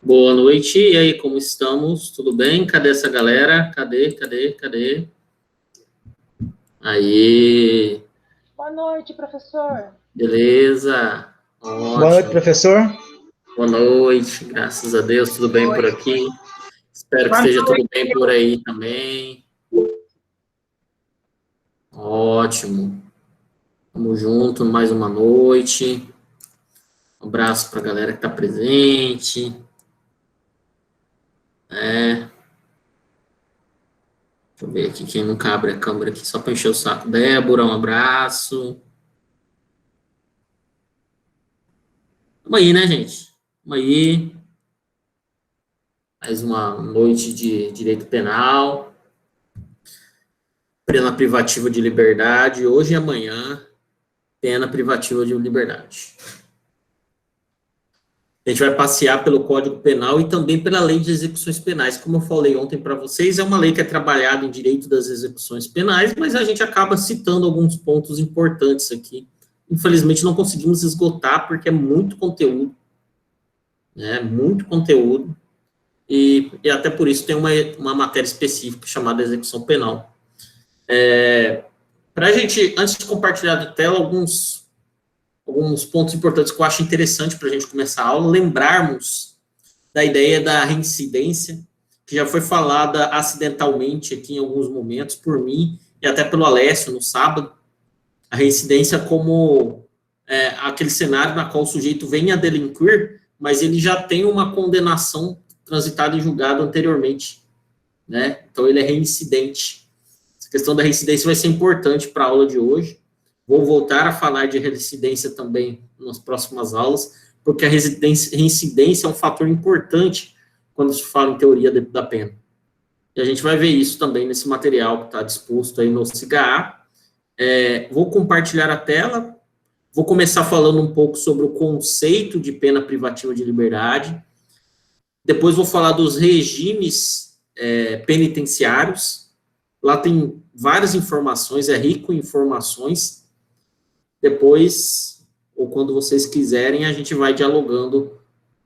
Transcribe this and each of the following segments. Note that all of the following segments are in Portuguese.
Boa noite, e aí, como estamos? Tudo bem? Cadê essa galera? Cadê? Aí, Boa noite, professor. beleza? Boa noite, Ótimo. professor. Boa noite, graças a Deus, tudo bem por aqui? Espero que Boa esteja tudo noite. bem por aí também. Ótimo. Tamo junto, mais uma noite. Um abraço para a galera que está presente. Deixa eu ver aqui quem nunca abre a câmera aqui, só para encher o saco. Débora, um abraço. Tamo aí, né, gente? Tamo aí. Mais uma noite de direito penal, pena privativa de liberdade, hoje e amanhã, pena privativa de liberdade. A gente vai passear pelo Código Penal e também pela Lei de Execuções Penais. Como eu falei ontem para vocês, é uma lei que é trabalhada em direito das execuções penais, mas a gente acaba citando alguns pontos importantes aqui. Infelizmente, não conseguimos esgotar, porque é muito conteúdo, né? Muito conteúdo. E até por isso tem uma matéria específica chamada execução penal. Para a gente, antes de compartilhar a tela, alguns pontos importantes que eu acho interessante para a gente começar a aula, lembrarmos da ideia da reincidência, que já foi falada acidentalmente aqui em alguns momentos por mim e até pelo Alessio no sábado. A reincidência como aquele cenário na qual o sujeito vem a delinquir, mas ele já tem uma condenação transitada em julgado anteriormente, né? Então ele é reincidente. Essa questão da reincidência vai ser importante para a aula de hoje. Vou voltar a falar de reincidência também nas próximas aulas, porque a reincidência é um fator importante quando se fala em teoria da pena. E a gente vai ver isso também nesse material que está disposto aí no SIGA. Vou compartilhar a tela, vou começar falando um pouco sobre o conceito de pena privativa de liberdade, depois vou falar dos regimes penitenciários. Lá tem várias informações, é rico em informações. Depois, ou quando vocês quiserem, a gente vai dialogando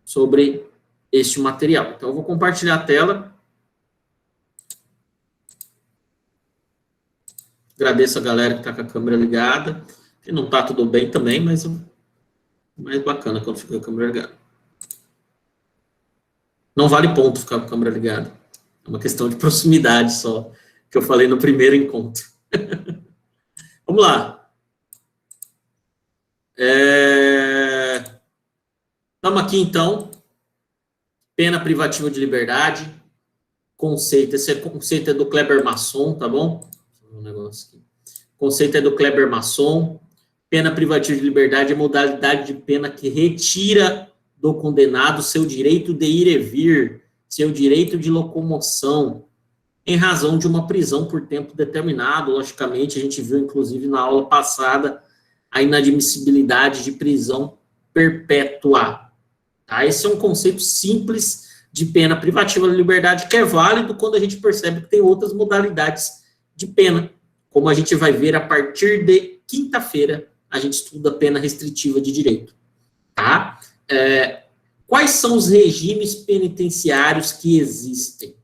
sobre este material. Então, eu vou compartilhar a tela. Agradeço a galera que está com a câmera ligada. Que não está tudo bem também, mas é mais bacana quando fica com a câmera ligada. Não vale ponto ficar com a câmera ligada. É uma questão de proximidade só, que eu falei no primeiro encontro. Vamos lá. Estamos aqui, então. Pena privativa de liberdade. Conceito. Esse conceito é do Kleber Masson, tá bom? Um negócio aqui. Conceito é do Kleber Masson. Pena privativa de liberdade é modalidade de pena que retira do condenado seu direito de ir e vir, seu direito de locomoção, em razão de uma prisão por tempo determinado. Logicamente, a gente viu, inclusive, na aula passada, a inadmissibilidade de prisão perpétua. Tá? Esse é um conceito simples de pena privativa de liberdade, que é válido quando a gente percebe que tem outras modalidades de pena, como a gente vai ver a partir de quinta-feira, a gente estuda pena restritiva de direito. Tá? Quais são os regimes penitenciários que existem?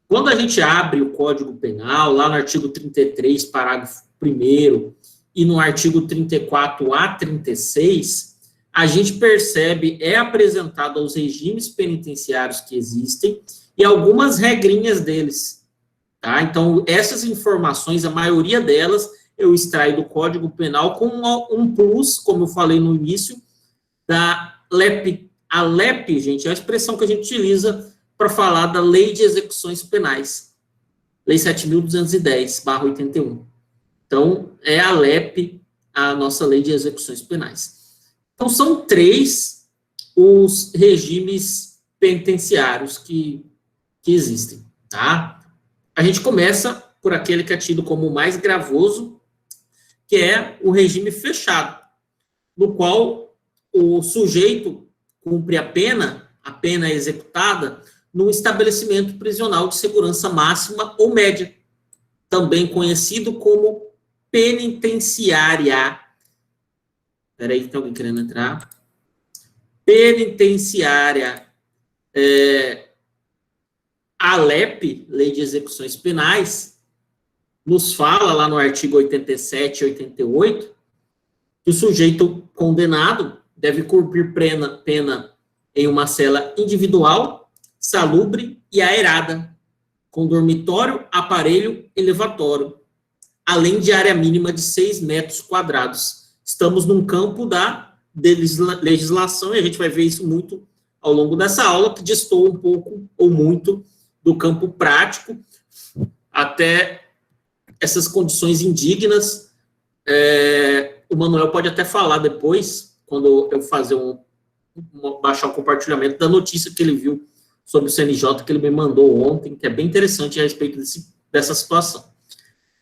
Quando a gente abre o Código Penal, lá no artigo 33, parágrafo 1º, e no artigo 34 a 36, a gente percebe, é apresentado os regimes penitenciários que existem e algumas regrinhas deles. Tá? Então, essas informações, a maioria delas, eu extraio do Código Penal com um plus, como eu falei no início, da LEP. A LEP, gente, é a expressão que a gente utiliza para falar da Lei de Execuções Penais. Lei 7.210/81. Então, é a LEP, a nossa Lei de Execuções Penais. Então, são 3 os regimes penitenciários que existem, tá? A gente começa por aquele que é tido como o mais gravoso, que é o regime fechado, no qual o sujeito cumpre a pena é executada num estabelecimento prisional de segurança máxima ou média, também conhecido como penitenciária. Espera aí que tem alguém querendo entrar. Penitenciária. a LEP, Lei de Execuções Penais, nos fala lá no artigo 87 e 88, que o sujeito condenado deve cumprir pena em uma cela individual, salubre e aerada, com dormitório, aparelho e levatório, além de área mínima de 6 metros quadrados. Estamos num campo da legislação, e a gente vai ver isso muito ao longo dessa aula, que distou um pouco ou muito do campo prático, até essas condições indignas. O Manuel pode até falar depois, quando eu fazer baixar o compartilhamento da notícia que ele viu sobre o CNJ, que ele me mandou ontem, que é bem interessante a respeito dessa situação.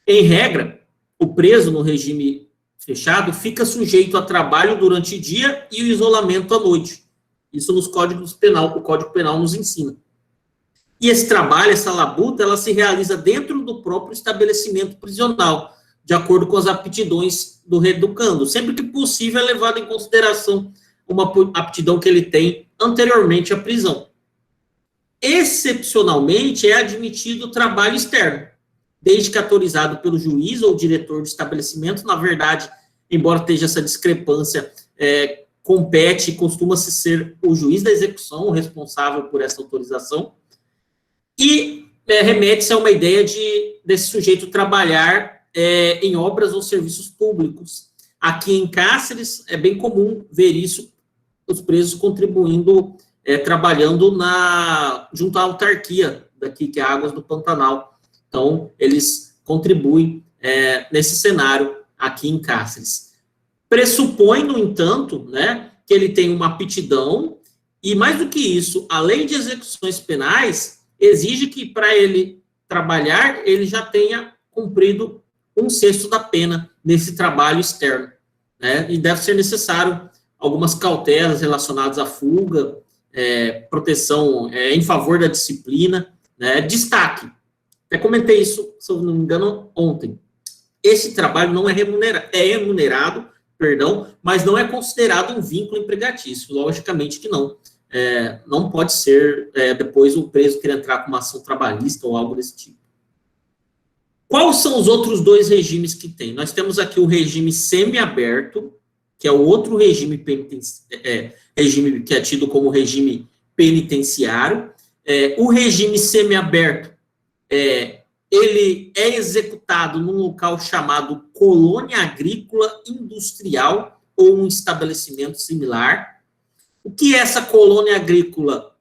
Em regra, o preso no regime fechado fica sujeito a trabalho durante o dia e o isolamento à noite. Isso nos códigos penal, o Código Penal nos ensina. E esse trabalho, essa labuta, ela se realiza dentro do próprio estabelecimento prisional, de acordo com as aptidões do reeducando. Sempre que possível, é levado em consideração uma aptidão que ele tem anteriormente à prisão. Excepcionalmente, é admitido o trabalho externo, desde que autorizado pelo juiz ou diretor do estabelecimento. Na verdade, embora esteja essa discrepância, compete e costuma-se ser o juiz da execução o responsável por essa autorização. E remete-se a uma ideia desse sujeito trabalhar em obras ou serviços públicos. Aqui em Cáceres, é bem comum ver isso, os presos contribuindo, trabalhando junto à autarquia daqui, que é Águas do Pantanal. Então, eles contribuem nesse cenário aqui em Cáceres. Pressupõe, no entanto, né, que ele tem uma aptidão, e mais do que isso, a Lei de Execuções Penais exige que, para ele trabalhar, ele já tenha cumprido 1/6 da pena nesse trabalho externo, né, e deve ser necessário algumas cautelas relacionadas à fuga, proteção em favor da disciplina, né. Destaque, até comentei isso, se eu não me engano, ontem, esse trabalho não é remunerado, mas não é considerado um vínculo empregatício, logicamente que não. Não pode ser, depois o preso querer entrar com uma ação trabalhista ou algo desse tipo. Quais são os outros 2 regimes que tem? Nós temos aqui o regime semiaberto, que é o outro regime que é tido como regime penitenciário. O regime semiaberto, ele é executado num local chamado colônia agrícola industrial ou um estabelecimento similar. O que é essa colônia agrícola?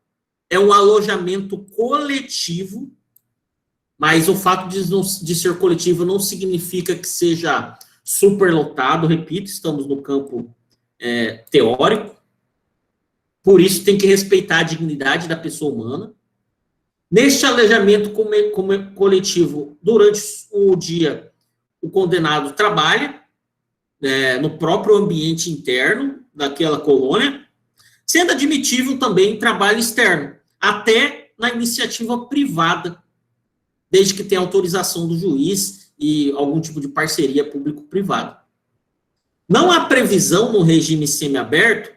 É um alojamento coletivo, mas o fato de ser coletivo não significa que seja superlotado. Repito, estamos no campo teórico, por isso tem que respeitar a dignidade da pessoa humana. Neste alojamento coletivo, durante o dia, o condenado trabalha no próprio ambiente interno daquela colônia, sendo admitível também trabalho externo, até na iniciativa privada, desde que tenha autorização do juiz e algum tipo de parceria público-privada. Não há previsão no regime semiaberto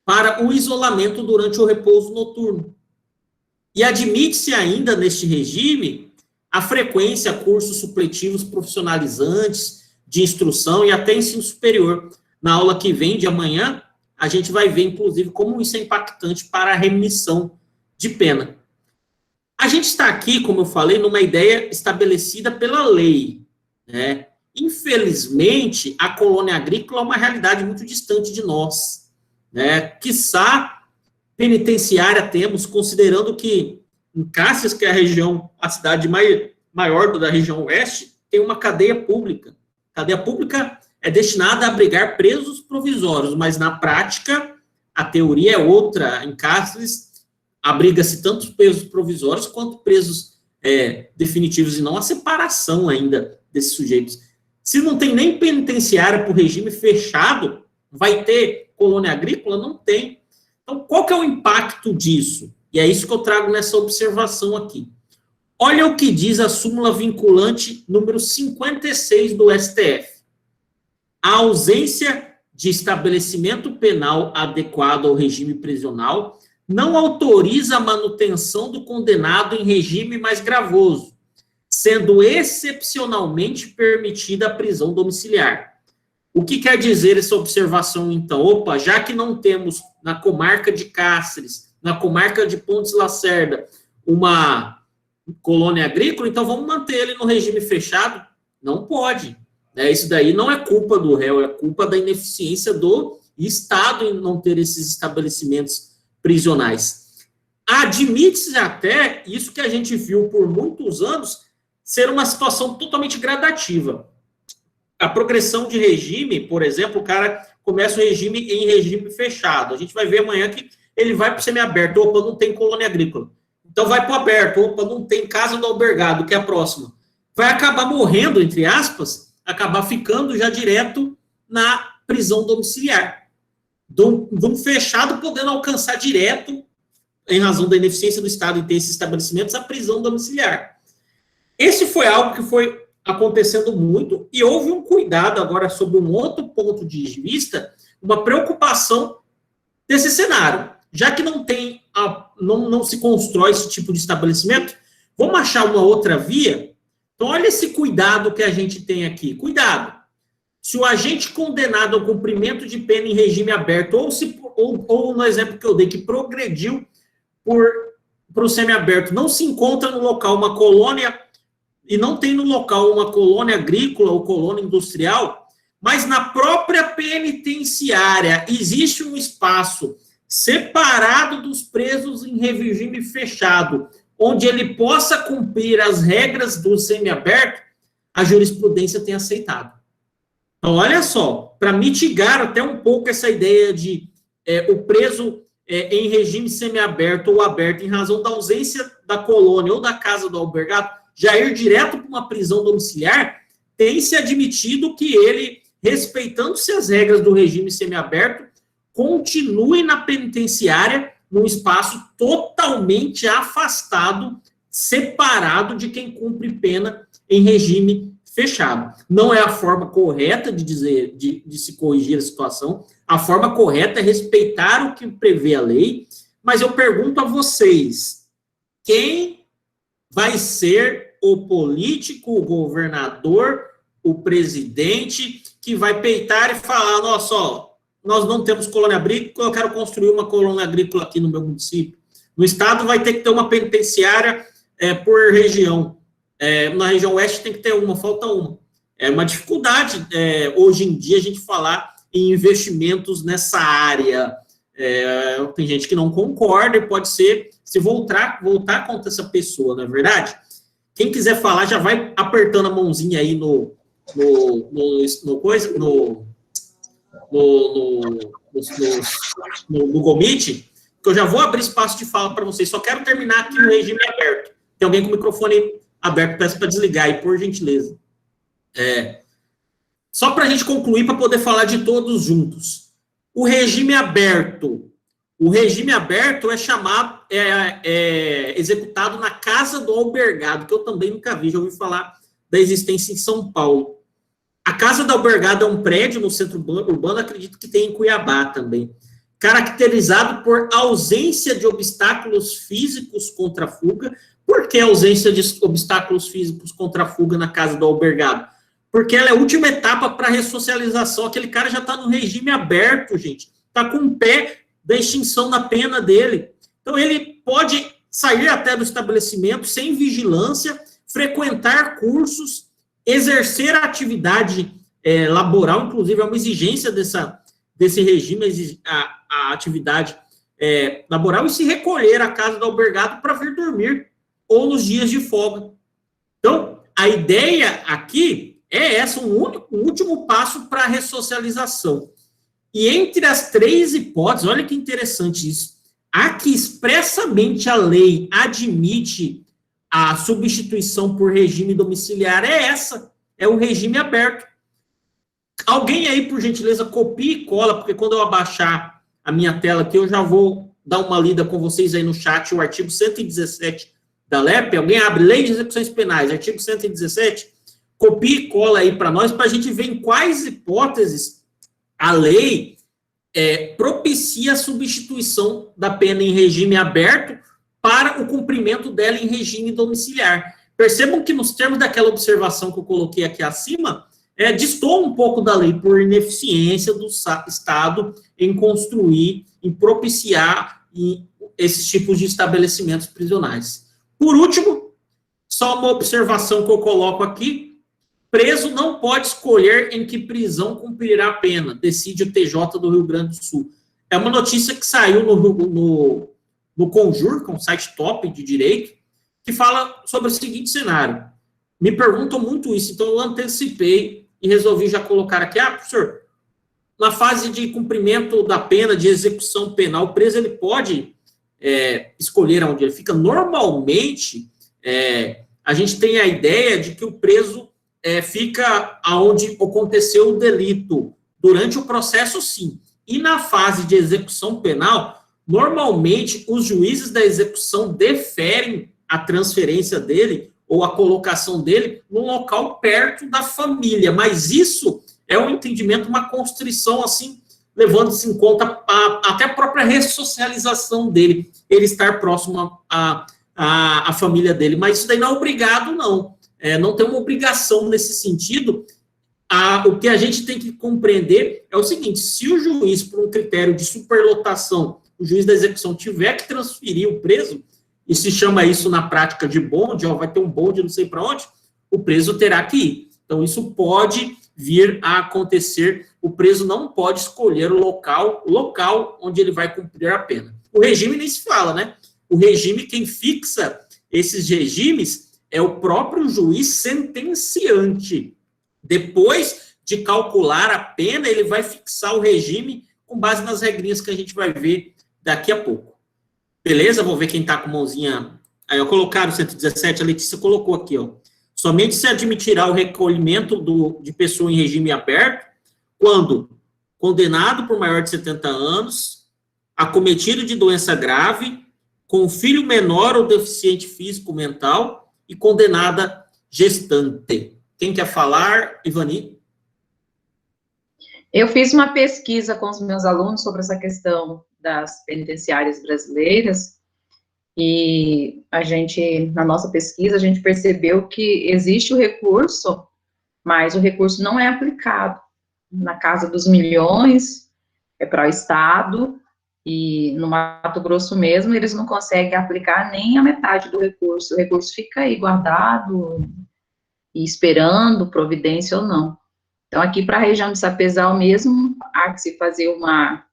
para o isolamento durante o repouso noturno. E admite-se ainda neste regime a frequência a cursos supletivos profissionalizantes, de instrução e até ensino superior. Na aula que vem, de amanhã, a gente vai ver, inclusive, como isso é impactante para a remissão de pena. A gente está aqui, como eu falei, numa ideia estabelecida pela lei, né? Infelizmente, a colônia agrícola é uma realidade muito distante de nós, né? Quiçá penitenciária temos, considerando que em Cáceres, que é a cidade maior da região oeste, tem uma cadeia pública. A cadeia pública é destinada a abrigar presos provisórios, mas na prática a teoria é outra. Em Cáceres abriga-se tanto presos provisórios quanto presos definitivos, e não a separação ainda desses sujeitos. Se não tem nem penitenciária para o regime fechado, vai ter colônia agrícola? Não tem. Então, qual que é o impacto disso? E é isso que eu trago nessa observação aqui. Olha o que diz a súmula vinculante número 56 do STF. A ausência de estabelecimento penal adequado ao regime prisional não autoriza a manutenção do condenado em regime mais gravoso, sendo excepcionalmente permitida a prisão domiciliar. O que quer dizer essa observação, então? Opa, já que não temos na comarca de Cáceres, na comarca de Pontes Lacerda, uma colônia agrícola, então vamos manter ele no regime fechado? Não pode. Isso daí não é culpa do réu, é culpa da ineficiência do Estado em não ter esses estabelecimentos prisionais. Admite-se até, isso que a gente viu por muitos anos, ser uma situação totalmente gradativa. A progressão de regime, por exemplo, o cara começa o regime em regime fechado. A gente vai ver amanhã que ele vai para o semiaberto. Opa, não tem colônia agrícola. Então vai para o aberto. Opa, não tem casa do albergado, que é a próxima. Vai acabar morrendo, entre aspas, acabar ficando já direto na prisão domiciliar. De um fechado podendo alcançar direto, em razão da ineficiência do Estado em ter esses estabelecimentos, a prisão domiciliar. Esse foi algo que foi acontecendo muito, e houve um cuidado agora sobre um outro ponto de vista, uma preocupação desse cenário. Já que não se constrói esse tipo de estabelecimento, vamos achar uma outra via? Então, olha esse cuidado que a gente tem aqui. Cuidado! Se o agente condenado ao cumprimento de pena em regime aberto, ou no exemplo que eu dei, que progrediu para o semiaberto, não se encontra no local uma colônia, e não tem no local uma colônia agrícola ou colônia industrial, mas na própria penitenciária existe um espaço separado dos presos em regime fechado, onde ele possa cumprir as regras do semiaberto, a jurisprudência tem aceitado. Então, olha só, para mitigar até um pouco essa ideia de o preso em regime semiaberto ou aberto, em razão da ausência da colônia ou da casa do albergado, já ir direto para uma prisão domiciliar, tem se admitido que ele, respeitando-se as regras do regime semiaberto, continue na penitenciária, num espaço totalmente afastado, separado de quem cumpre pena em regime fechado. Não é a forma correta de se corrigir a situação. A forma correta é respeitar o que prevê a lei, mas eu pergunto a vocês, quem vai ser o político, o governador, o presidente, que vai peitar e falar, nossa, ó, nós não temos colônia agrícola, eu quero construir uma colônia agrícola aqui no meu município. No estado vai ter que ter uma penitenciária por região. Na região oeste tem que ter uma, falta uma. É uma dificuldade, hoje em dia, a gente falar em investimentos nessa área. Tem gente que não concorda e pode ser, se voltar contra essa pessoa, não é verdade? Quem quiser falar, já vai apertando a mãozinha aí no Gomite, que eu já vou abrir espaço de fala para vocês. Só quero terminar aqui no regime aberto. Tem alguém com o microfone aberto, peço para desligar aí, por gentileza. Só para a gente concluir, para poder falar de todos juntos. O regime aberto é chamado, executado na casa do albergado, que eu também nunca vi, já ouvi falar da existência em São Paulo. A casa do albergado é um prédio no centro urbano, acredito que tem em Cuiabá também, caracterizado por ausência de obstáculos físicos contra a fuga. Por que ausência de obstáculos físicos contra a fuga na casa do albergado? Porque ela é a última etapa para a ressocialização. Aquele cara já está no regime aberto, gente. Está com o pé da extinção da pena dele. Então, ele pode sair até do estabelecimento sem vigilância, frequentar cursos, exercer a atividade laboral, inclusive é uma exigência desse regime, a atividade laboral, e se recolher à casa do albergado para vir dormir, ou nos dias de folga. Então, a ideia aqui é essa, um último passo para a ressocialização. E entre as três hipóteses, olha que interessante isso, a que expressamente a lei admite a substituição por regime domiciliar é essa, é o regime aberto. Alguém aí, por gentileza, copia e cola, porque quando eu abaixar a minha tela aqui, eu já vou dar uma lida com vocês aí no chat, o artigo 117 da LEP. Alguém abre Lei de Execuções Penais, artigo 117, copia e cola aí para nós, para a gente ver em quais hipóteses a lei propicia a substituição da pena em regime aberto para o cumprimento dela em regime domiciliar. Percebam que nos termos daquela observação que eu coloquei aqui acima, destoa um pouco da lei por ineficiência do Estado em construir, em propiciar esses tipos de estabelecimentos prisionais. Por último, só uma observação que eu coloco aqui: preso não pode escolher em que prisão cumprirá a pena, decide o TJ do Rio Grande do Sul. É uma notícia que saiu no Conjur, que é um site top de direito, que fala sobre o seguinte cenário. Me perguntam muito isso, então eu antecipei e resolvi já colocar aqui. Professor, na fase de cumprimento da pena, de execução penal, o preso ele pode escolher onde ele fica. Normalmente, a gente tem a ideia de que o preso fica aonde aconteceu o delito. Durante o processo, sim. E na fase de execução penal, normalmente os juízes da execução deferem a transferência dele ou a colocação dele num local perto da família. Mas isso é um entendimento, uma constrição, assim, levando-se em conta até a própria ressocialização dele, ele estar próximo à família dele. Mas isso daí não é obrigado, não. Não tem uma obrigação nesse sentido. O que a gente tem que compreender é o seguinte: se o juiz, por um critério de superlotação, o juiz da execução tiver que transferir o preso, e se chama isso na prática de bonde, vai ter um bonde não sei para onde, o preso terá que ir. Então, isso pode vir a acontecer. O preso não pode escolher o local onde ele vai cumprir a pena. O regime nem se fala, né? O regime, quem fixa esses regimes é o próprio juiz sentenciante. Depois de calcular a pena, ele vai fixar o regime com base nas regrinhas que a gente vai ver daqui a pouco. Beleza? Vou ver quem está com mãozinha. Aí eu colocaram o 117, a Letícia colocou aqui, ó. Somente se admitirá o recolhimento de pessoa em regime aberto quando condenado por maior de 70 anos, acometido de doença grave, com filho menor ou deficiente físico-mental e condenada gestante. Quem quer falar? Ivani? Eu fiz uma pesquisa com os meus alunos sobre essa questão das penitenciárias brasileiras e na nossa pesquisa, a gente percebeu que existe o recurso, mas o recurso não é aplicado. Na casa dos milhões, para o Estado, e no Mato Grosso mesmo, eles não conseguem aplicar nem a metade do recurso. O recurso fica aí guardado e esperando providência ou não. Então, aqui para a região de Sapezal mesmo, há que se fazer uma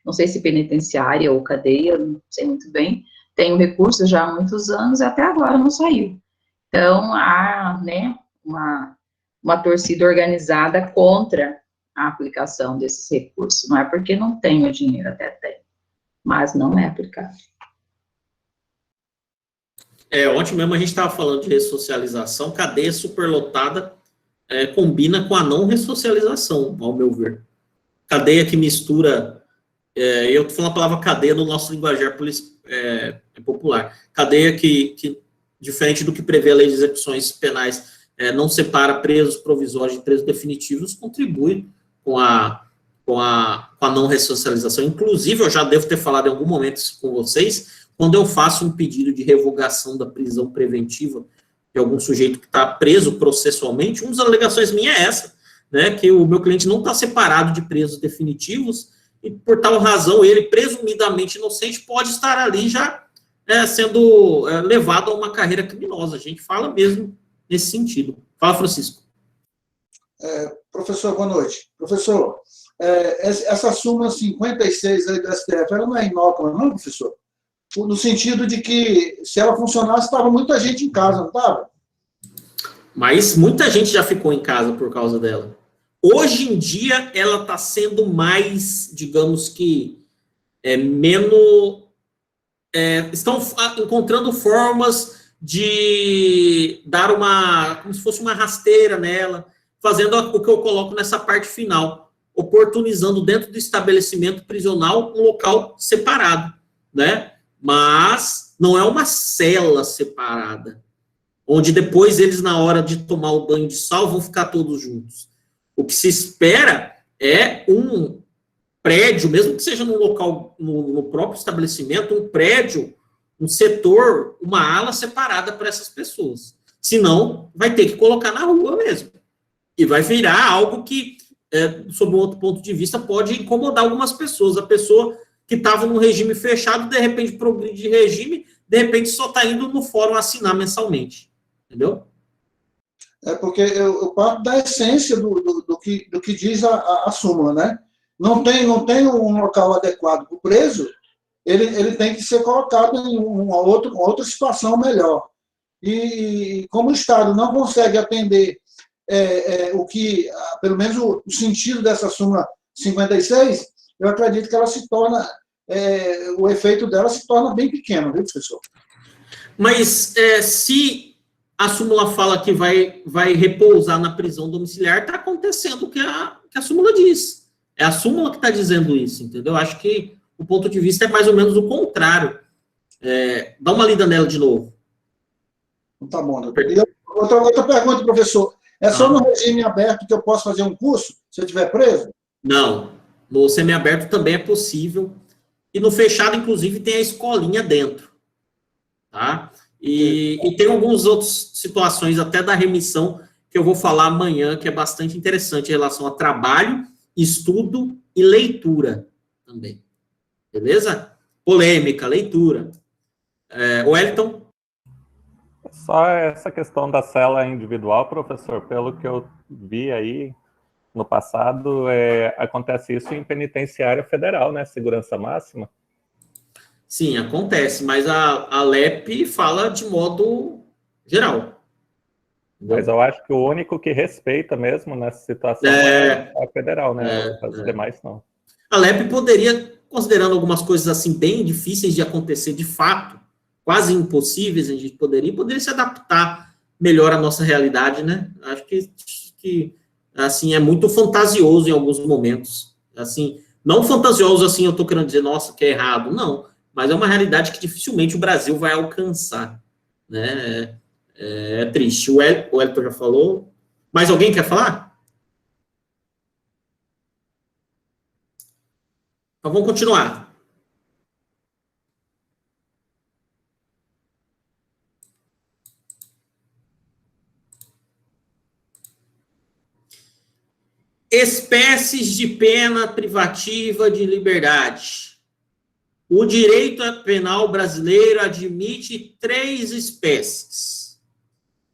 não sei se penitenciária ou cadeia, não sei muito bem, tem um recurso já há muitos anos e até agora não saiu. Então, há, né, uma torcida organizada contra a aplicação desses recursos. Não é porque não tem o dinheiro, até tem, mas não é aplicado. Ontem mesmo a gente estava falando de ressocialização, cadeia superlotada combina com a não ressocialização, ao meu ver. Cadeia que mistura... eu estou falando a palavra cadeia no nosso linguajar popular. Cadeia que, diferente do que prevê a lei de execuções penais, não separa presos provisórios de presos definitivos, contribui com a não ressocialização. Inclusive, eu já devo ter falado em algum momento isso com vocês, quando eu faço um pedido de revogação da prisão preventiva de algum sujeito que está preso processualmente, uma das alegações minhas é essa, né, que o meu cliente não está separado de presos definitivos, e por tal razão, ele, presumidamente inocente, pode estar ali já sendo levado a uma carreira criminosa. A gente fala mesmo nesse sentido. Fala, Francisco. Professor, boa noite. Professor, essa súmula 56 aí do STF, ela não é inócua, não, professor? No sentido de que, se ela funcionasse, estava muita gente em casa, não estava? Mas muita gente já ficou em casa por causa dela. Hoje em dia, ela está sendo mais, digamos que, menos... estão encontrando formas de dar como se fosse uma rasteira nela, fazendo o que eu coloco nessa parte final, oportunizando dentro do estabelecimento prisional um local separado, né? Mas não é uma cela separada, onde depois eles, na hora de tomar o banho de sal, vão ficar todos juntos. O que se espera é prédio, mesmo que seja num local, no próprio estabelecimento, um prédio, um setor, uma ala separada para essas pessoas. Senão, vai ter que colocar na rua mesmo. E vai virar algo que, sob um outro ponto de vista, pode incomodar algumas pessoas. A pessoa que estava num regime fechado, de repente progride de regime, de repente só está indo no fórum assinar mensalmente. Entendeu? É porque eu parto da essência do que diz a súmula, né? Não tem um local adequado para o preso, ele tem que ser colocado em uma outra situação melhor. E como o Estado não consegue atender o que, pelo menos o sentido dessa súmula 56, eu acredito que ela se torna, o efeito dela se torna bem pequeno, viu, professor? Mas se a súmula fala que vai repousar na prisão domiciliar, está acontecendo o que a súmula diz. É a súmula que está dizendo isso, entendeu? Acho que o ponto de vista é mais ou menos o contrário. Dá uma lida nela de novo. Tá bom. Outra pergunta, professor. É só no regime aberto que eu posso fazer um curso, se eu estiver preso? Não. No semiaberto também é possível. E no fechado, inclusive, tem a escolinha dentro. Tá? E tem algumas outras situações, até da remissão, que eu vou falar amanhã, que é bastante interessante em relação a trabalho, estudo e leitura também. Beleza? Polêmica, leitura. Wellington? Só essa questão da cela individual, professor, pelo que eu vi aí no passado, acontece isso em penitenciária federal, né? Segurança máxima. Sim, acontece, mas a LEP fala de modo geral. Entendeu? Mas eu acho que o único que respeita mesmo nessa situação é a federal, né? As demais não. A LEP poderia, considerando algumas coisas assim bem difíceis de acontecer de fato, quase impossíveis, a gente poderia se adaptar melhor à nossa realidade, né? Acho que assim, é muito fantasioso em alguns momentos. Assim, não fantasioso assim, eu estou querendo dizer, nossa, que é errado, não. Mas é uma realidade que dificilmente o Brasil vai alcançar, né? É triste. O Elton já falou. Mais alguém quer falar? Então vamos continuar. Espécies de pena privativa de liberdade. O direito penal brasileiro admite 3 espécies.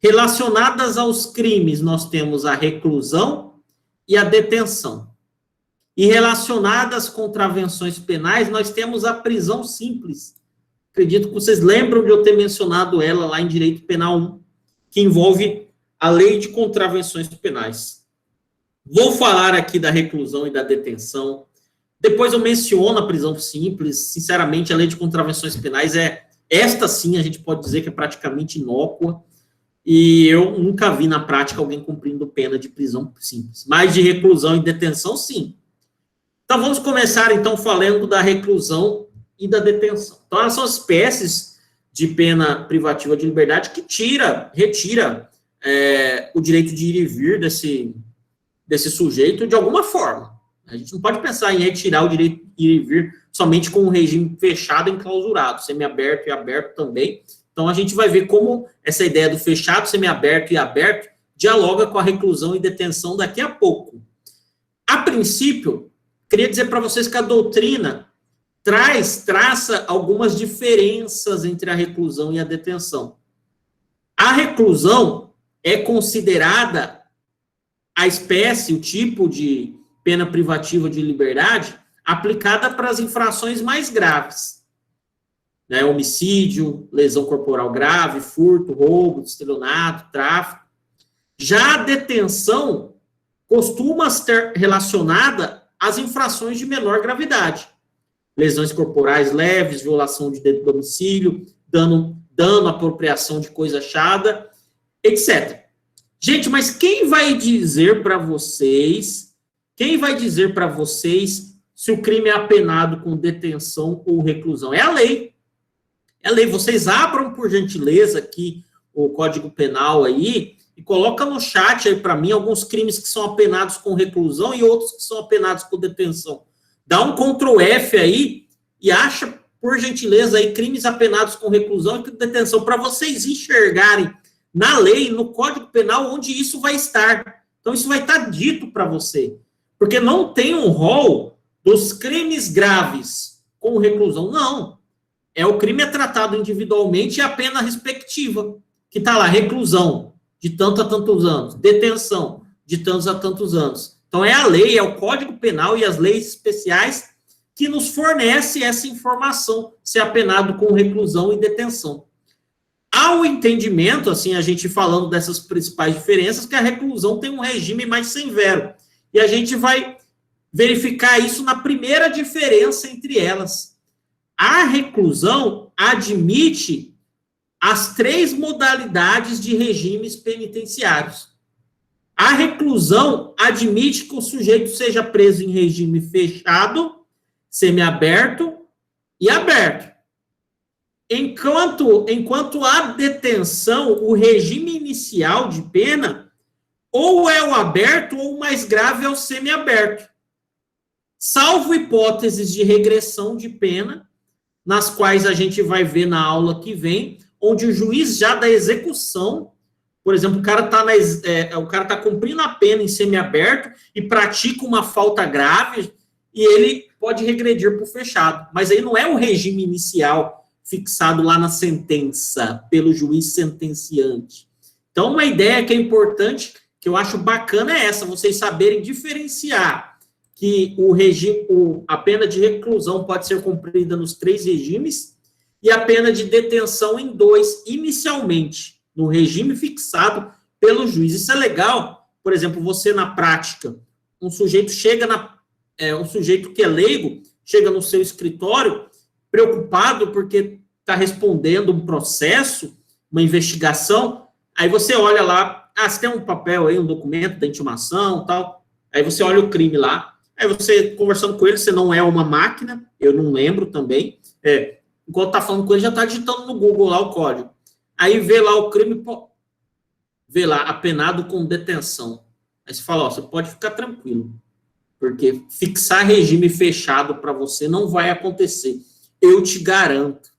Relacionadas aos crimes, nós temos a reclusão e a detenção. E relacionadas às contravenções penais, nós temos a prisão simples. Acredito que vocês lembram de eu ter mencionado ela lá em Direito Penal 1, que envolve a Lei de Contravenções Penais. Vou falar aqui da reclusão e da detenção. Depois eu menciono a prisão simples. Sinceramente, a Lei de Contravenções Penais esta sim, a gente pode dizer que é praticamente inócua. E eu nunca vi na prática alguém cumprindo pena de prisão simples. Mas de reclusão e detenção, sim. Então, vamos começar, então, falando da reclusão e da detenção. Então, elas são espécies de pena privativa de liberdade que retira o direito de ir e vir desse sujeito de alguma forma. A gente não pode pensar em retirar o direito de ir e vir somente com um regime fechado e enclausurado, semiaberto e aberto também. Então, a gente vai ver como essa ideia do fechado, semiaberto e aberto dialoga com a reclusão e detenção daqui a pouco. A princípio, queria dizer para vocês que a doutrina traça algumas diferenças entre a reclusão e a detenção. A reclusão é considerada a espécie, o tipo de pena privativa de liberdade aplicada para as infrações mais graves. Né, homicídio, lesão corporal grave, furto, roubo, estelionato, tráfico. Já a detenção costuma estar relacionada às infrações de menor gravidade. Lesões corporais leves, violação de domicílio, dano, apropriação de coisa achada, etc. Gente, mas quem vai dizer para vocês se o crime é apenado com detenção ou reclusão? É a lei. É a lei. Vocês abram, por gentileza, aqui o Código Penal aí e coloca no chat aí para mim alguns crimes que são apenados com reclusão e outros que são apenados com detenção. dá um Ctrl F aí e acha, por gentileza, aí, crimes apenados com reclusão e detenção, para vocês enxergarem na lei, no Código Penal, onde isso vai estar. Então, isso vai estar dito para você. Porque não tem um rol dos crimes graves com reclusão. Não. O crime é tratado individualmente e a pena respectiva, que está lá, reclusão, de tanto a tantos anos, detenção, de tantos a tantos anos. Então, é a lei, é o Código Penal e as leis especiais que nos fornece essa informação, se é apenado com reclusão e detenção. Há o entendimento, assim, a gente falando dessas principais diferenças, que a reclusão tem um regime mais severo. E a gente vai verificar isso na primeira diferença entre elas. A reclusão admite as 3 modalidades de regimes penitenciários. A reclusão admite que o sujeito seja preso em regime fechado, semiaberto e aberto. Enquanto a detenção, o regime inicial de pena, ou é o aberto, ou o mais grave é o semiaberto. Salvo hipóteses de regressão de pena, nas quais a gente vai ver na aula que vem, onde o juiz já da execução, por exemplo, o cara tá cumprindo a pena em semiaberto e pratica uma falta grave, e ele pode regredir para o fechado. Mas aí não é o regime inicial fixado lá na sentença, pelo juiz sentenciante. Então, uma ideia que é importante, que eu acho bacana, é essa, vocês saberem diferenciar que a pena de reclusão pode ser cumprida nos 3 regimes e a pena de detenção em 2, inicialmente, no regime fixado pelo juiz. Isso é legal, por exemplo, você na prática, um sujeito que é leigo, chega no seu escritório preocupado porque está respondendo um processo, uma investigação, aí você olha lá, você tem um papel aí, um documento da intimação, tal, aí você olha o crime lá, aí você, conversando com ele, você não é uma máquina, eu não lembro também, enquanto está falando com ele, já está digitando no Google lá o código, aí vê lá o crime, vê lá, apenado com detenção, aí você fala, você pode ficar tranquilo, porque fixar regime fechado para você não vai acontecer. Eu te garanto.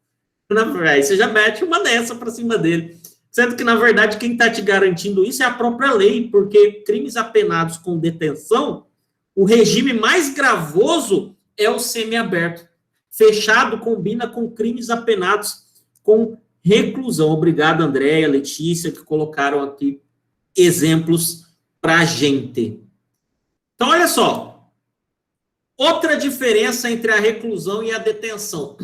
Aí você já mete uma dessa para cima dele. Sendo que, na verdade, quem está te garantindo isso é a própria lei, porque crimes apenados com detenção, o regime mais gravoso é o semiaberto. Fechado combina com crimes apenados com reclusão. Obrigado, Andréia, Letícia, que colocaram aqui exemplos para a gente. Então, olha só. Outra diferença entre a reclusão e a detenção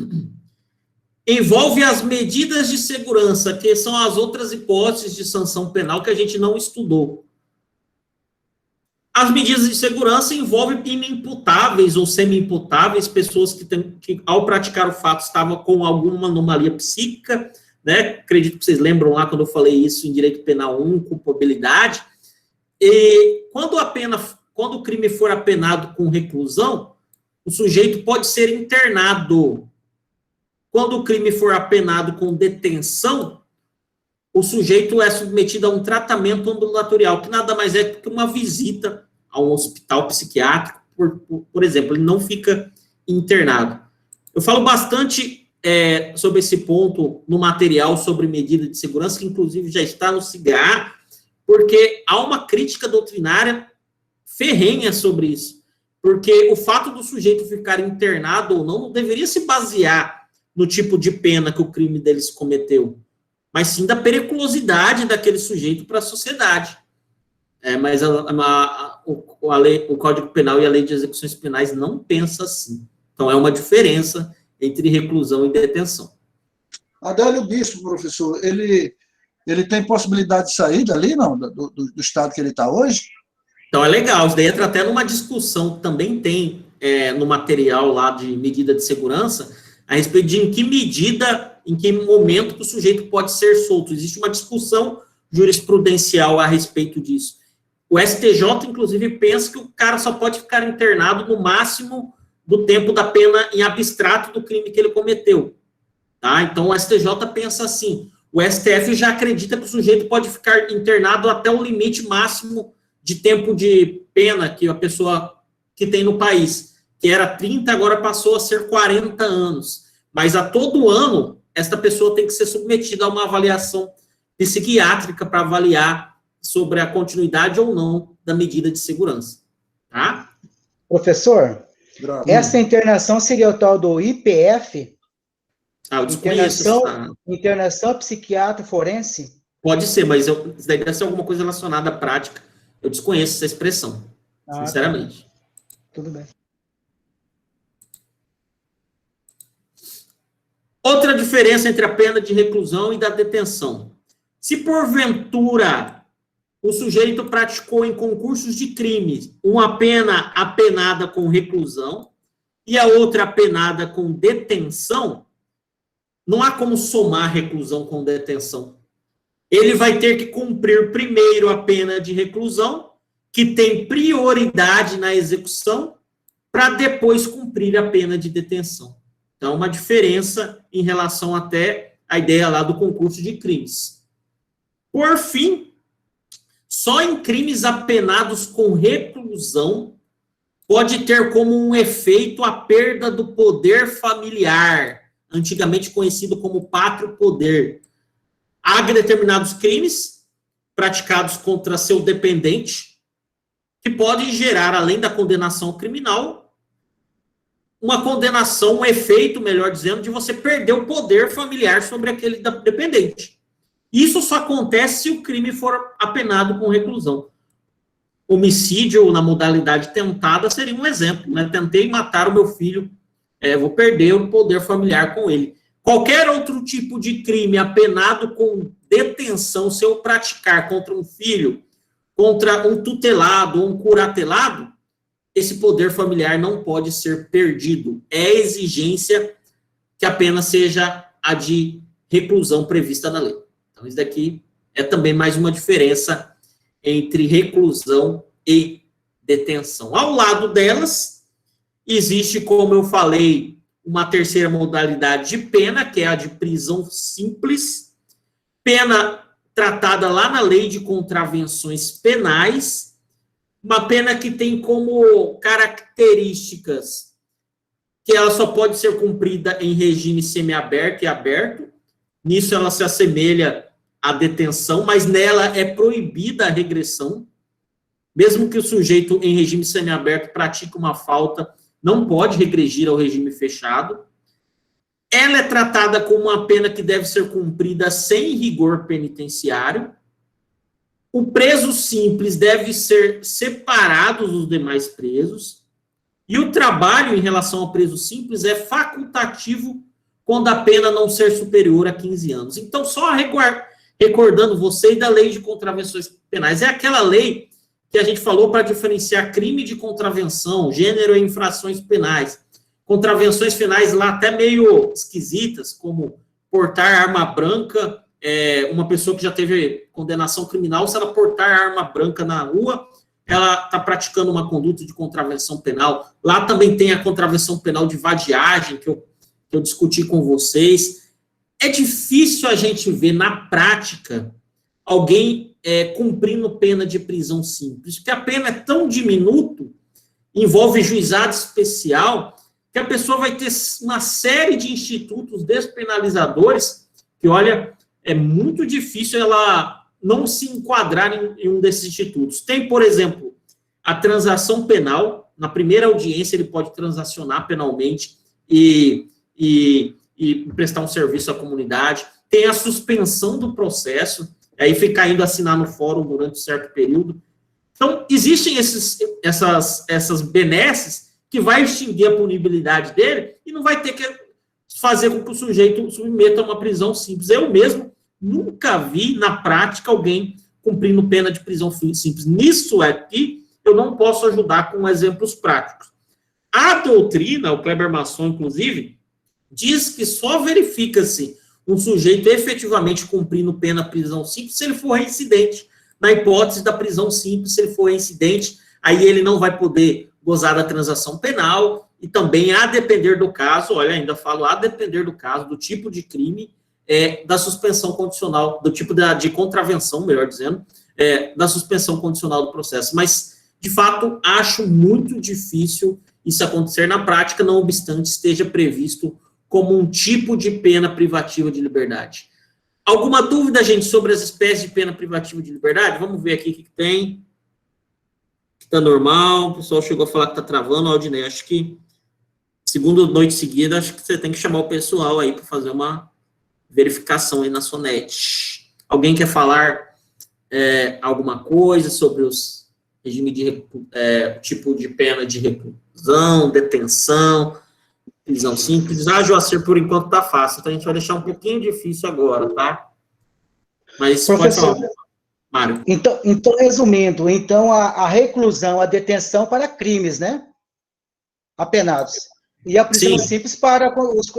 envolve as medidas de segurança, que são as outras hipóteses de sanção penal que a gente não estudou. As medidas de segurança envolvem inimputáveis ou semi-imputáveis, pessoas que, ao praticar o fato, estavam com alguma anomalia psíquica, né? Acredito que vocês lembram lá quando eu falei isso em Direito Penal 1, culpabilidade. E quando o crime for apenado com reclusão, o sujeito pode ser internado. Quando o crime for apenado com detenção, o sujeito é submetido a um tratamento ambulatorial, que nada mais é que uma visita a um hospital psiquiátrico, por exemplo, ele não fica internado. Eu falo bastante sobre esse ponto no material sobre medida de segurança, que inclusive já está no CIGA, porque há uma crítica doutrinária ferrenha sobre isso, porque o fato do sujeito ficar internado ou não deveria se basear no tipo de pena que o crime deles cometeu, mas sim da periculosidade daquele sujeito para a sociedade. Mas o Código Penal e a Lei de Execuções Penais não pensa assim. Então, é uma diferença entre reclusão e detenção. Adélio Bispo, professor, ele tem possibilidade de sair dali, não? Do estado que ele está hoje? Então, é legal. Isso daí entra até numa discussão que também tem no material lá de medida de segurança, a respeito de em que medida, em que momento que o sujeito pode ser solto. Existe uma discussão jurisprudencial a respeito disso. O STJ, inclusive, pensa que o cara só pode ficar internado no máximo do tempo da pena em abstrato do crime que ele cometeu. Tá? Então, o STJ pensa assim. O STF já acredita que o sujeito pode ficar internado até o limite máximo de tempo de pena que a pessoa que tem no país, que era 30, agora passou a ser 40 anos. Mas a todo ano, esta pessoa tem que ser submetida a uma avaliação psiquiátrica para avaliar sobre a continuidade ou não da medida de segurança. Tá? Professor, Grave. essa internação seria o tal do IPF? Eu desconheço. Internação psiquiatra forense? Pode ser, mas isso daí deve ser alguma coisa relacionada à prática. Eu desconheço essa expressão, sinceramente. Tá. Tudo bem. Outra diferença entre a pena de reclusão e da detenção. Se porventura o sujeito praticou em concursos de crimes uma pena apenada com reclusão e a outra apenada com detenção, não há como somar reclusão com detenção. Ele vai ter que cumprir primeiro a pena de reclusão, que tem prioridade na execução, para depois cumprir a pena de detenção. Então, uma diferença em relação até à ideia lá do concurso de crimes. Por fim, só em crimes apenados com reclusão pode ter como um efeito a perda do poder familiar, antigamente conhecido como pátrio poder. Há determinados crimes praticados contra seu dependente que podem gerar, além da condenação criminal, uma condenação, um efeito, melhor dizendo, de você perder o poder familiar sobre aquele dependente. Isso só acontece se o crime for apenado com reclusão. Homicídio na modalidade tentada seria um exemplo, né? Tentei matar o meu filho, vou perder o poder familiar com ele. Qualquer outro tipo de crime apenado com detenção, se eu praticar contra um filho, contra um tutelado ou um curatelado, esse poder familiar não pode ser perdido. É exigência que a pena seja a de reclusão prevista na lei. Então, isso daqui é também mais uma diferença entre reclusão e detenção. Ao lado delas, existe, como eu falei, uma terceira modalidade de pena, que é a de prisão simples, pena tratada lá na Lei de Contravenções Penais, uma pena que tem como características que ela só pode ser cumprida em regime semiaberto e aberto. Nisso ela se assemelha à detenção, mas nela é proibida a regressão. Mesmo que o sujeito em regime semiaberto pratique uma falta, não pode regredir ao regime fechado. Ela é tratada como uma pena que deve ser cumprida sem rigor penitenciário. O preso simples deve ser separado dos demais presos. E o trabalho em relação ao preso simples é facultativo quando a pena não ser superior a 15 anos. Então, só recordando vocês da Lei de Contravenções Penais, é aquela lei que a gente falou para diferenciar crime de contravenção, gênero e infrações penais. Contravenções penais lá até meio esquisitas, como portar arma branca, uma pessoa que já teve condenação criminal, se ela portar arma branca na rua, ela está praticando uma conduta de contravenção penal. Lá também tem a contravenção penal de vadiagem, que eu discuti com vocês. É difícil a gente ver na prática alguém cumprindo pena de prisão simples, porque a pena é tão diminuto, envolve juizado especial, que a pessoa vai ter uma série de institutos despenalizadores que, olha, é muito difícil ela não se enquadrar em um desses institutos. Tem, por exemplo, a transação penal. Na primeira audiência ele pode transacionar penalmente e prestar um serviço à comunidade. Tem a suspensão do processo, aí fica indo assinar no fórum durante um certo período. Então, existem essas benesses que vai extinguir a punibilidade dele e não vai ter que fazer com que o sujeito submeta a uma prisão simples. Eu mesmo nunca vi, na prática, alguém cumprindo pena de prisão simples. Nisso aqui, eu não posso ajudar com exemplos práticos. A doutrina, o Kleber Masson, inclusive, diz que só verifica-se um sujeito efetivamente cumprindo pena de prisão simples se ele for reincidente. Na hipótese da prisão simples, se ele for reincidente, aí ele não vai poder gozar da transação penal, e também, a depender do caso, olha, ainda falo, a depender do caso, do tipo de crime, da suspensão condicional, do tipo de contravenção, melhor dizendo, da suspensão condicional do processo. Mas De fato, acho muito difícil isso acontecer na prática, não obstante esteja previsto como um tipo de pena privativa de liberdade. Alguma dúvida, gente, sobre as espécies de pena privativa de liberdade? Vamos ver aqui o que tem. Está normal, o pessoal chegou a falar que está travando, Aldinei, acho que segunda noite seguida, acho que você tem que chamar o pessoal aí para fazer uma verificação aí na Sonet. Alguém quer falar alguma coisa sobre os regimes de tipo de pena de reclusão, detenção, prisão simples? Joacir, por enquanto tá fácil, então a gente vai deixar um pouquinho difícil agora, tá? Mas Professor, pode falar, Mário. Então, resumindo, então a reclusão, a detenção para crimes, né? Apenados. E a prisão simples para os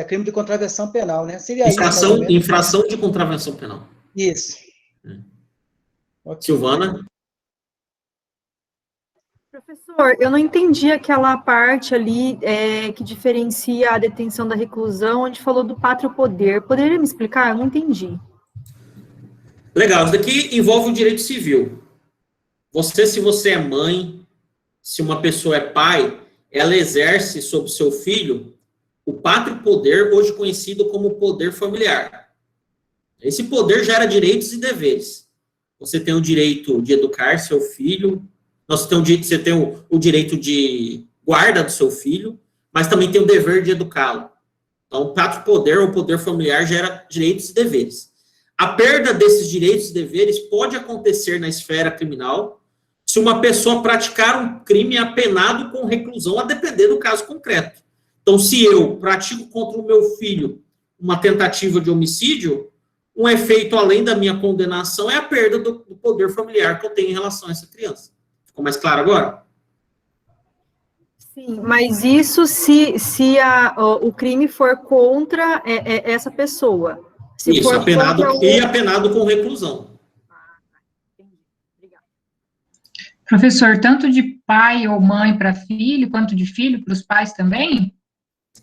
crimes de contravenção penal, né? Seria infração de contravenção penal. Isso. Okay. Silvana? Professor, eu não entendi aquela parte ali que diferencia a detenção da reclusão, onde falou do pátrio poder. Poderia me explicar? Eu não entendi. Legal, isso daqui envolve o direito civil. Se você é mãe, se uma pessoa é pai, ela exerce sobre seu filho o pátrio poder, hoje conhecido como poder familiar. Esse poder gera direitos e deveres. Você tem o direito de educar seu filho, você tem o direito de guarda do seu filho, mas também tem o dever de educá-lo. Então, o pátrio poder ou poder familiar gera direitos e deveres. A perda desses direitos e deveres pode acontecer na esfera criminal se uma pessoa praticar um crime apenado com reclusão, a depender do caso concreto. Então, se eu pratico contra o meu filho uma tentativa de homicídio, um efeito além da minha condenação é a perda do poder familiar que eu tenho em relação a essa criança. Ficou mais claro agora? Sim, mas isso se o crime for contra essa pessoa. Se isso, for apenado com reclusão. Entendi. Obrigada. Professor, tanto de pai ou mãe para filho, quanto de filho para os pais também?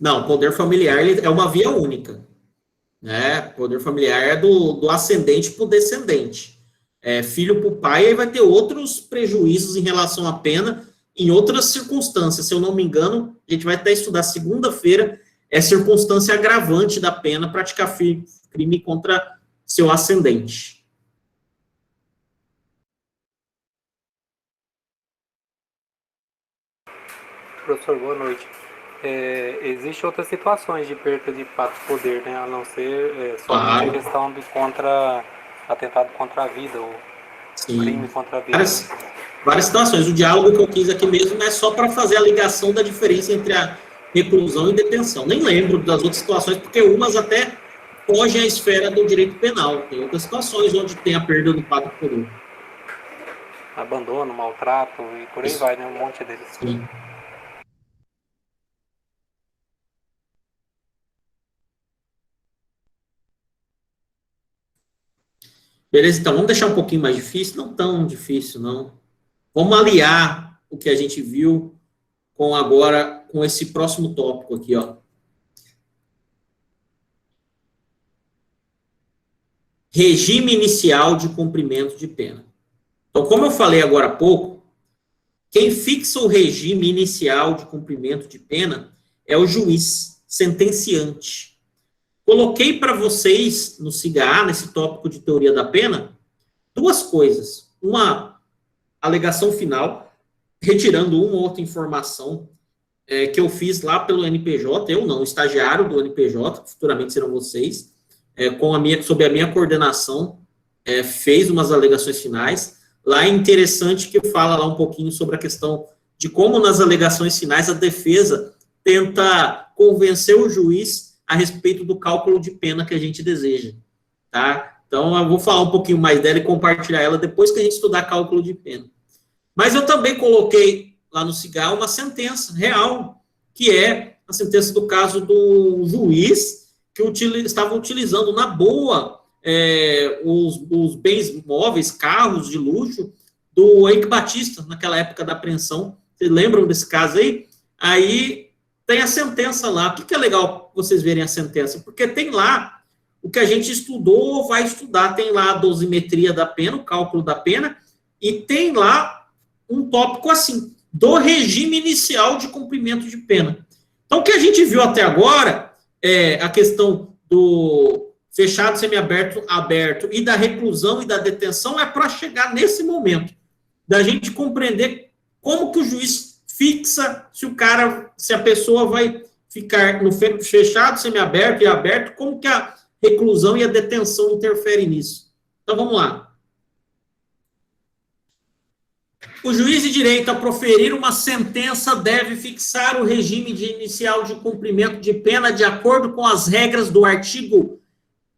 Não, poder familiar é uma via única. Poder familiar é do ascendente para o descendente. Filho para o pai, aí vai ter outros prejuízos em relação à pena, em outras circunstâncias. Se eu não me engano, a gente vai até estudar segunda-feira, circunstância agravante da pena praticar crime contra seu ascendente. Professor, boa noite. Existem outras situações de perda de pátrio-poder, né? A não ser somente a questão de atentado contra a vida, ou crime contra a vida. Várias situações. O diálogo que eu quis aqui mesmo é só para fazer a ligação da diferença entre a reclusão e detenção. Nem lembro das outras situações, porque umas até fogem à esfera do direito penal. Tem outras situações onde tem a perda do pátrio-poder. Abandono, maltrato, e por aí vai, né? Um monte deles. Sim. Beleza, então, vamos deixar um pouquinho mais difícil? Não tão difícil, não. Vamos aliar o que a gente viu com esse próximo tópico aqui, ó. Regime inicial de cumprimento de pena. Então, como eu falei agora há pouco, quem fixa o regime inicial de cumprimento de pena é o juiz sentenciante. Coloquei para vocês, no SIGA, nesse tópico de teoria da pena, duas coisas. Uma alegação final, retirando uma ou outra informação que eu fiz lá pelo NPJ, eu não, estagiário do NPJ, futuramente serão vocês, sob a minha coordenação, fez umas alegações finais. Lá é interessante que fala lá um pouquinho sobre a questão de como nas alegações finais a defesa tenta convencer o juiz a respeito do cálculo de pena que a gente deseja, tá? Então, eu vou falar um pouquinho mais dela e compartilhar ela depois que a gente estudar cálculo de pena. Mas eu também coloquei lá no SIGA uma sentença real, que é a sentença do caso do juiz que estava utilizando na boa os bens móveis, carros de luxo do Eike Batista, naquela época da apreensão. Vocês lembram desse caso aí? Aí tem a sentença lá. O que é legal vocês verem a sentença? Porque tem lá o que a gente estudou ou vai estudar. Tem lá a dosimetria da pena, o cálculo da pena, e tem lá um tópico assim, do regime inicial de cumprimento de pena. Então, o que a gente viu até agora é a questão do fechado, semiaberto, aberto e da reclusão e da detenção é para chegar nesse momento, da gente compreender como que o juiz fixa se a pessoa vai ficar no fechado, semiaberto e aberto, como que a reclusão e a detenção interferem nisso. Então, vamos lá. O juiz de direito, a proferir uma sentença, deve fixar o regime inicial de cumprimento de pena de acordo com as regras do artigo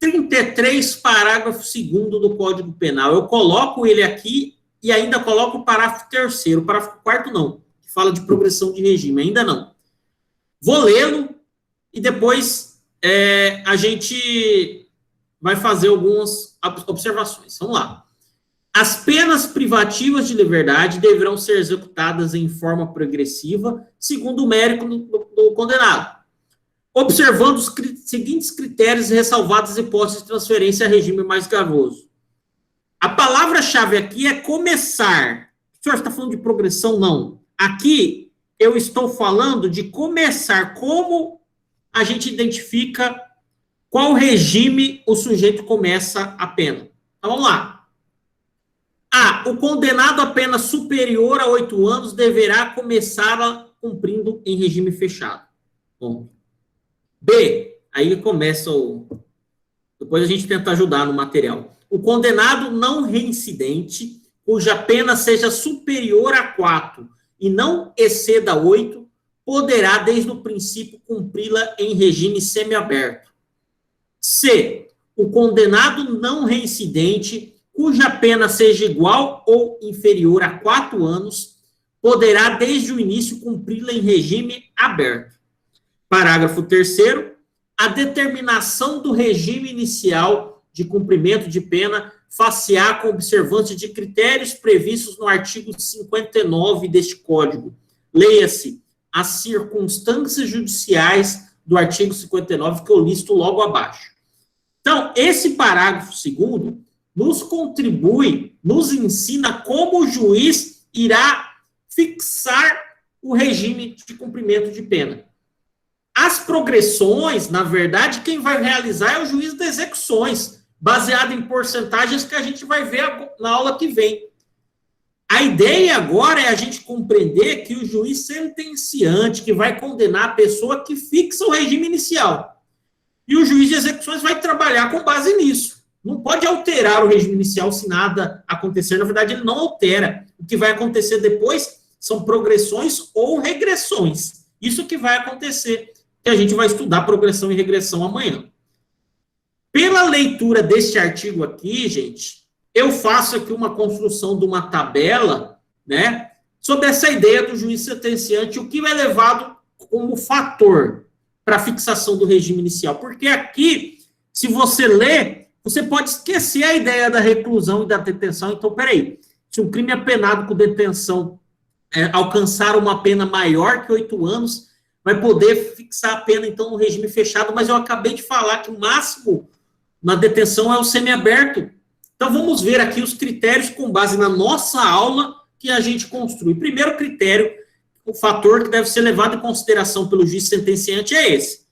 33, parágrafo 2º do Código Penal. Eu coloco ele aqui e ainda coloco o parágrafo 3º. O parágrafo 4º não, que fala de progressão de regime, ainda não. Vou lê-lo e depois a gente vai fazer algumas observações. Vamos lá. As penas privativas de liberdade deverão ser executadas em forma progressiva, segundo o mérito do condenado, observando os seguintes critérios e ressalvadas as hipóteses de transferência a regime mais gravoso. A palavra-chave aqui é começar. O senhor está falando de progressão? Não. Aqui eu estou falando de começar, como a gente identifica qual regime o sujeito começa a pena. Então, vamos lá. A. O condenado a pena superior a 8 anos deverá começar cumprindo em regime fechado. Bom. B. Aí começa o... Depois a gente tenta ajudar no material. O condenado não reincidente, cuja pena seja superior a 4 e não exceda 8, poderá, desde o princípio, cumpri-la em regime semiaberto. C. O condenado não reincidente, cuja pena seja igual ou inferior a 4 anos, poderá, desde o início, cumpri-la em regime aberto. Parágrafo 3º. A determinação do regime inicial de cumprimento de pena far-se-á com observância de critérios previstos no artigo 59 deste Código. Leia-se as circunstâncias judiciais do artigo 59, que eu listo logo abaixo. Então, esse parágrafo 2º nos contribui, nos ensina como o juiz irá fixar o regime de cumprimento de pena. As progressões, na verdade, quem vai realizar é o juiz das execuções, baseado em porcentagens que a gente vai ver na aula que vem. A ideia agora é a gente compreender que o juiz sentenciante, que vai condenar a pessoa que fixa o regime inicial. E o juiz de execuções vai trabalhar com base nisso. Não pode alterar o regime inicial se nada acontecer. Na verdade, ele não altera. O que vai acontecer depois são progressões ou regressões. Isso que vai acontecer. Que a gente vai estudar progressão e regressão amanhã. Pela leitura deste artigo aqui, gente, eu faço aqui uma construção de uma tabela, né, sobre essa ideia do juiz sentenciante, o que é levado como fator para a fixação do regime inicial. Porque aqui, se você ler, você pode esquecer a ideia da reclusão e da detenção. Então, peraí, se um crime é penado com detenção alcançar uma pena maior que 8 anos, vai poder fixar a pena, então, no regime fechado, mas eu acabei de falar que o máximo na detenção é o semiaberto. Então, vamos ver aqui os critérios com base na nossa aula que a gente construi. Primeiro critério, o fator que deve ser levado em consideração pelo juiz sentenciante é esse.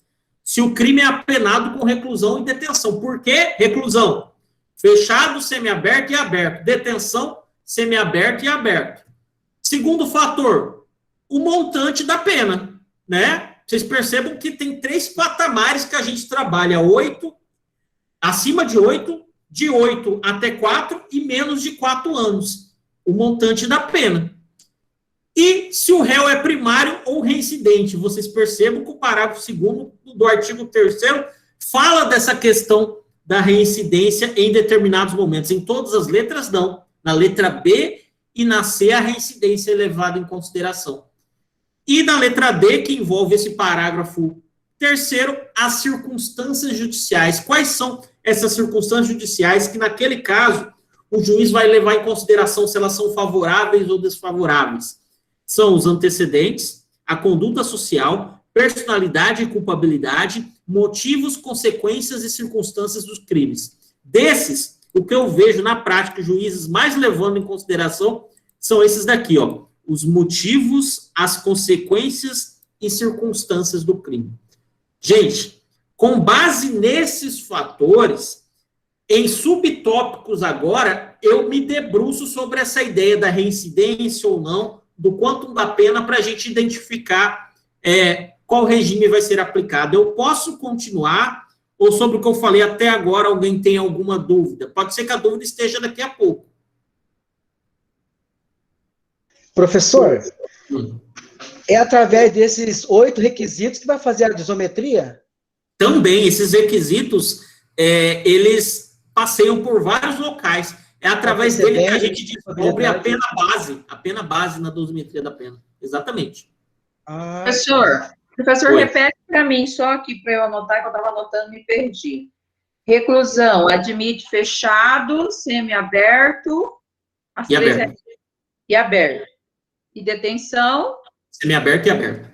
Se o crime é apenado com reclusão e detenção. Por quê? Reclusão. Fechado, semiaberto e aberto. Detenção, semiaberto e aberto. Segundo fator, o montante da pena, né? Vocês percebam que tem 3 patamares que a gente trabalha. 8, acima de 8, de 8 até 4 e menos de 4 anos. O montante da pena. E se o réu é primário ou reincidente, vocês percebam que o parágrafo 2º do artigo 3º fala dessa questão da reincidência em determinados momentos. Em todas as letras, não. Na letra B e na C, a reincidência é levada em consideração. E na letra D, que envolve esse parágrafo 3º, as circunstâncias judiciais. Quais são essas circunstâncias judiciais que, naquele caso, o juiz vai levar em consideração se elas são favoráveis ou desfavoráveis? São os antecedentes, a conduta social, personalidade e culpabilidade, motivos, consequências e circunstâncias dos crimes. Desses, o que eu vejo na prática, juízes mais levando em consideração são esses daqui, ó. Os motivos, as consequências e circunstâncias do crime. Gente, com base nesses fatores, em subtópicos agora, eu me debruço sobre essa ideia da reincidência ou não, do quantum da pena, para a gente identificar qual regime vai ser aplicado. Eu posso continuar, ou sobre o que eu falei até agora, alguém tem alguma dúvida? Pode ser que a dúvida esteja daqui a pouco. Professor, é através desses 8 requisitos que vai fazer a isometria? Também, esses requisitos, eles passeiam por vários locais. É através dele que a gente descobre a pena base na dosimetria da pena. Exatamente. Professor, repete para mim, só aqui para eu anotar, que eu estava anotando e me perdi. Reclusão, admite fechado, semiaberto, e aberto. E detenção? Semiaberto e aberto.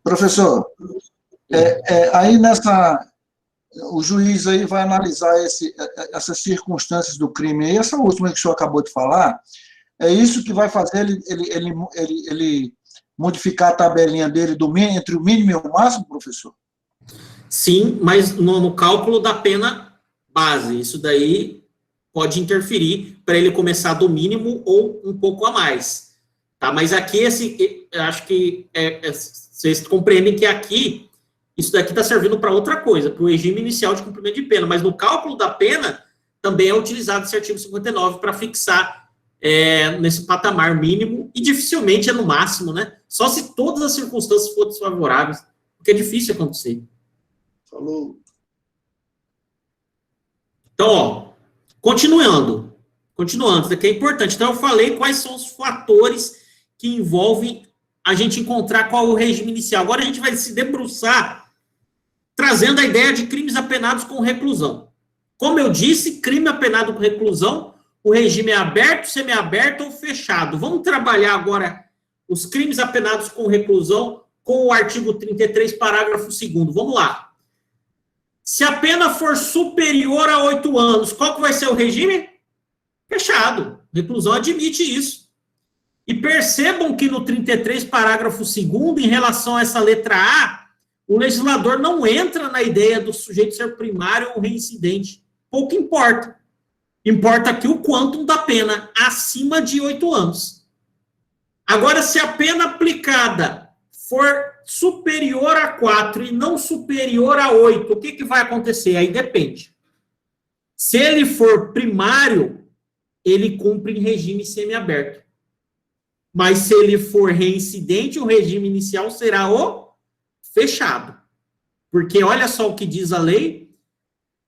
Professor, aí o juiz aí vai analisar essas circunstâncias do crime, e essa última que o senhor acabou de falar, é isso que vai fazer ele modificar a tabelinha dele entre o mínimo e o máximo, professor? Sim, mas no cálculo da pena base, isso daí pode interferir para ele começar do mínimo ou um pouco a mais. Tá? Mas aqui, acho que vocês compreendem que aqui, isso daqui está servindo para outra coisa, para o regime inicial de cumprimento de pena, mas no cálculo da pena também é utilizado esse artigo 59 para fixar nesse patamar mínimo, e dificilmente é no máximo, né? Só se todas as circunstâncias forem desfavoráveis, porque é difícil acontecer. Falou. Então, ó, continuando, isso daqui é importante. Então, eu falei quais são os fatores que envolvem a gente encontrar qual é o regime inicial. Agora a gente vai se debruçar trazendo a ideia de crimes apenados com reclusão. Como eu disse, crime apenado com reclusão, o regime é aberto, semiaberto ou fechado. Vamos trabalhar agora os crimes apenados com reclusão com o artigo 33, parágrafo 2º. Vamos lá. Se a pena for superior a 8 anos, qual que vai ser o regime? Fechado. Reclusão admite isso. E percebam que no 33, parágrafo 2º, em relação a essa letra A, o legislador não entra na ideia do sujeito ser primário ou reincidente. Pouco importa. Importa aqui o quantum da pena, acima de 8 anos. Agora, se a pena aplicada for superior a 4 e não superior a 8, o que vai acontecer? Aí depende. Se ele for primário, ele cumpre em regime semiaberto. Mas se ele for reincidente, o regime inicial será o fechado. Porque olha só o que diz a lei.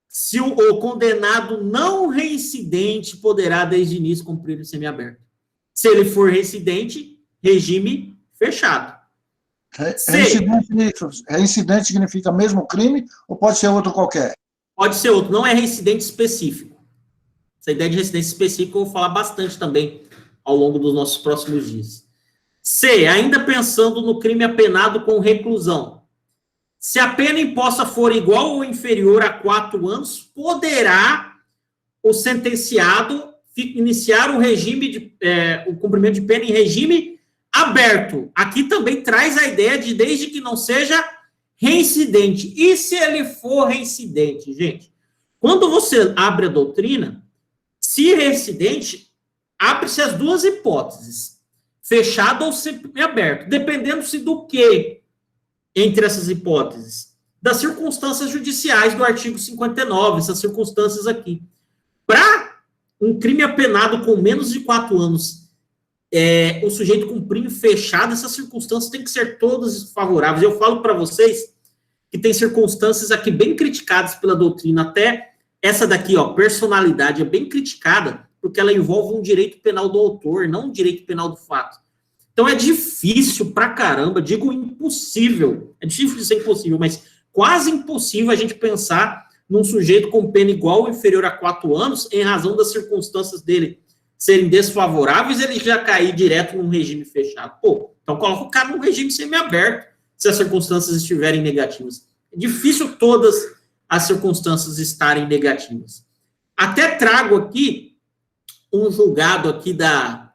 Se o condenado não reincidente poderá, desde o início, cumprir o semiaberto. Se ele for reincidente, regime fechado. Reincidente significa mesmo crime ou pode ser outro qualquer? Pode ser outro, não é reincidente específico. Essa ideia de reincidência específica eu vou falar bastante também ao longo dos nossos próximos dias. C, ainda pensando no crime apenado com reclusão. Se a pena imposta for igual ou inferior a 4 anos, poderá o sentenciado iniciar o regime o cumprimento de pena em regime aberto. Aqui também traz a ideia de desde que não seja reincidente. E se ele for reincidente, gente? Quando você abre a doutrina, se reincidente, abre-se as duas hipóteses, fechado ou semiaberto, dependendo-se do que entre essas hipóteses? Das circunstâncias judiciais do artigo 59, essas circunstâncias aqui. Para um crime apenado com menos de 4 anos, o sujeito cumprir fechado, essas circunstâncias têm que ser todas favoráveis. Eu falo para vocês que tem circunstâncias aqui bem criticadas pela doutrina, até essa daqui, ó, personalidade, é bem criticada, porque ela envolve um direito penal do autor, não um direito penal do fato. Então, é difícil pra caramba, digo impossível, é difícil dizer impossível, mas quase impossível a gente pensar num sujeito com pena igual ou inferior a 4 anos, em razão das circunstâncias dele serem desfavoráveis, ele já cair direto num regime fechado. Pô, então coloca o cara num regime semiaberto, se as circunstâncias estiverem negativas. É difícil todas as circunstâncias estarem negativas. Até trago aqui um julgado aqui da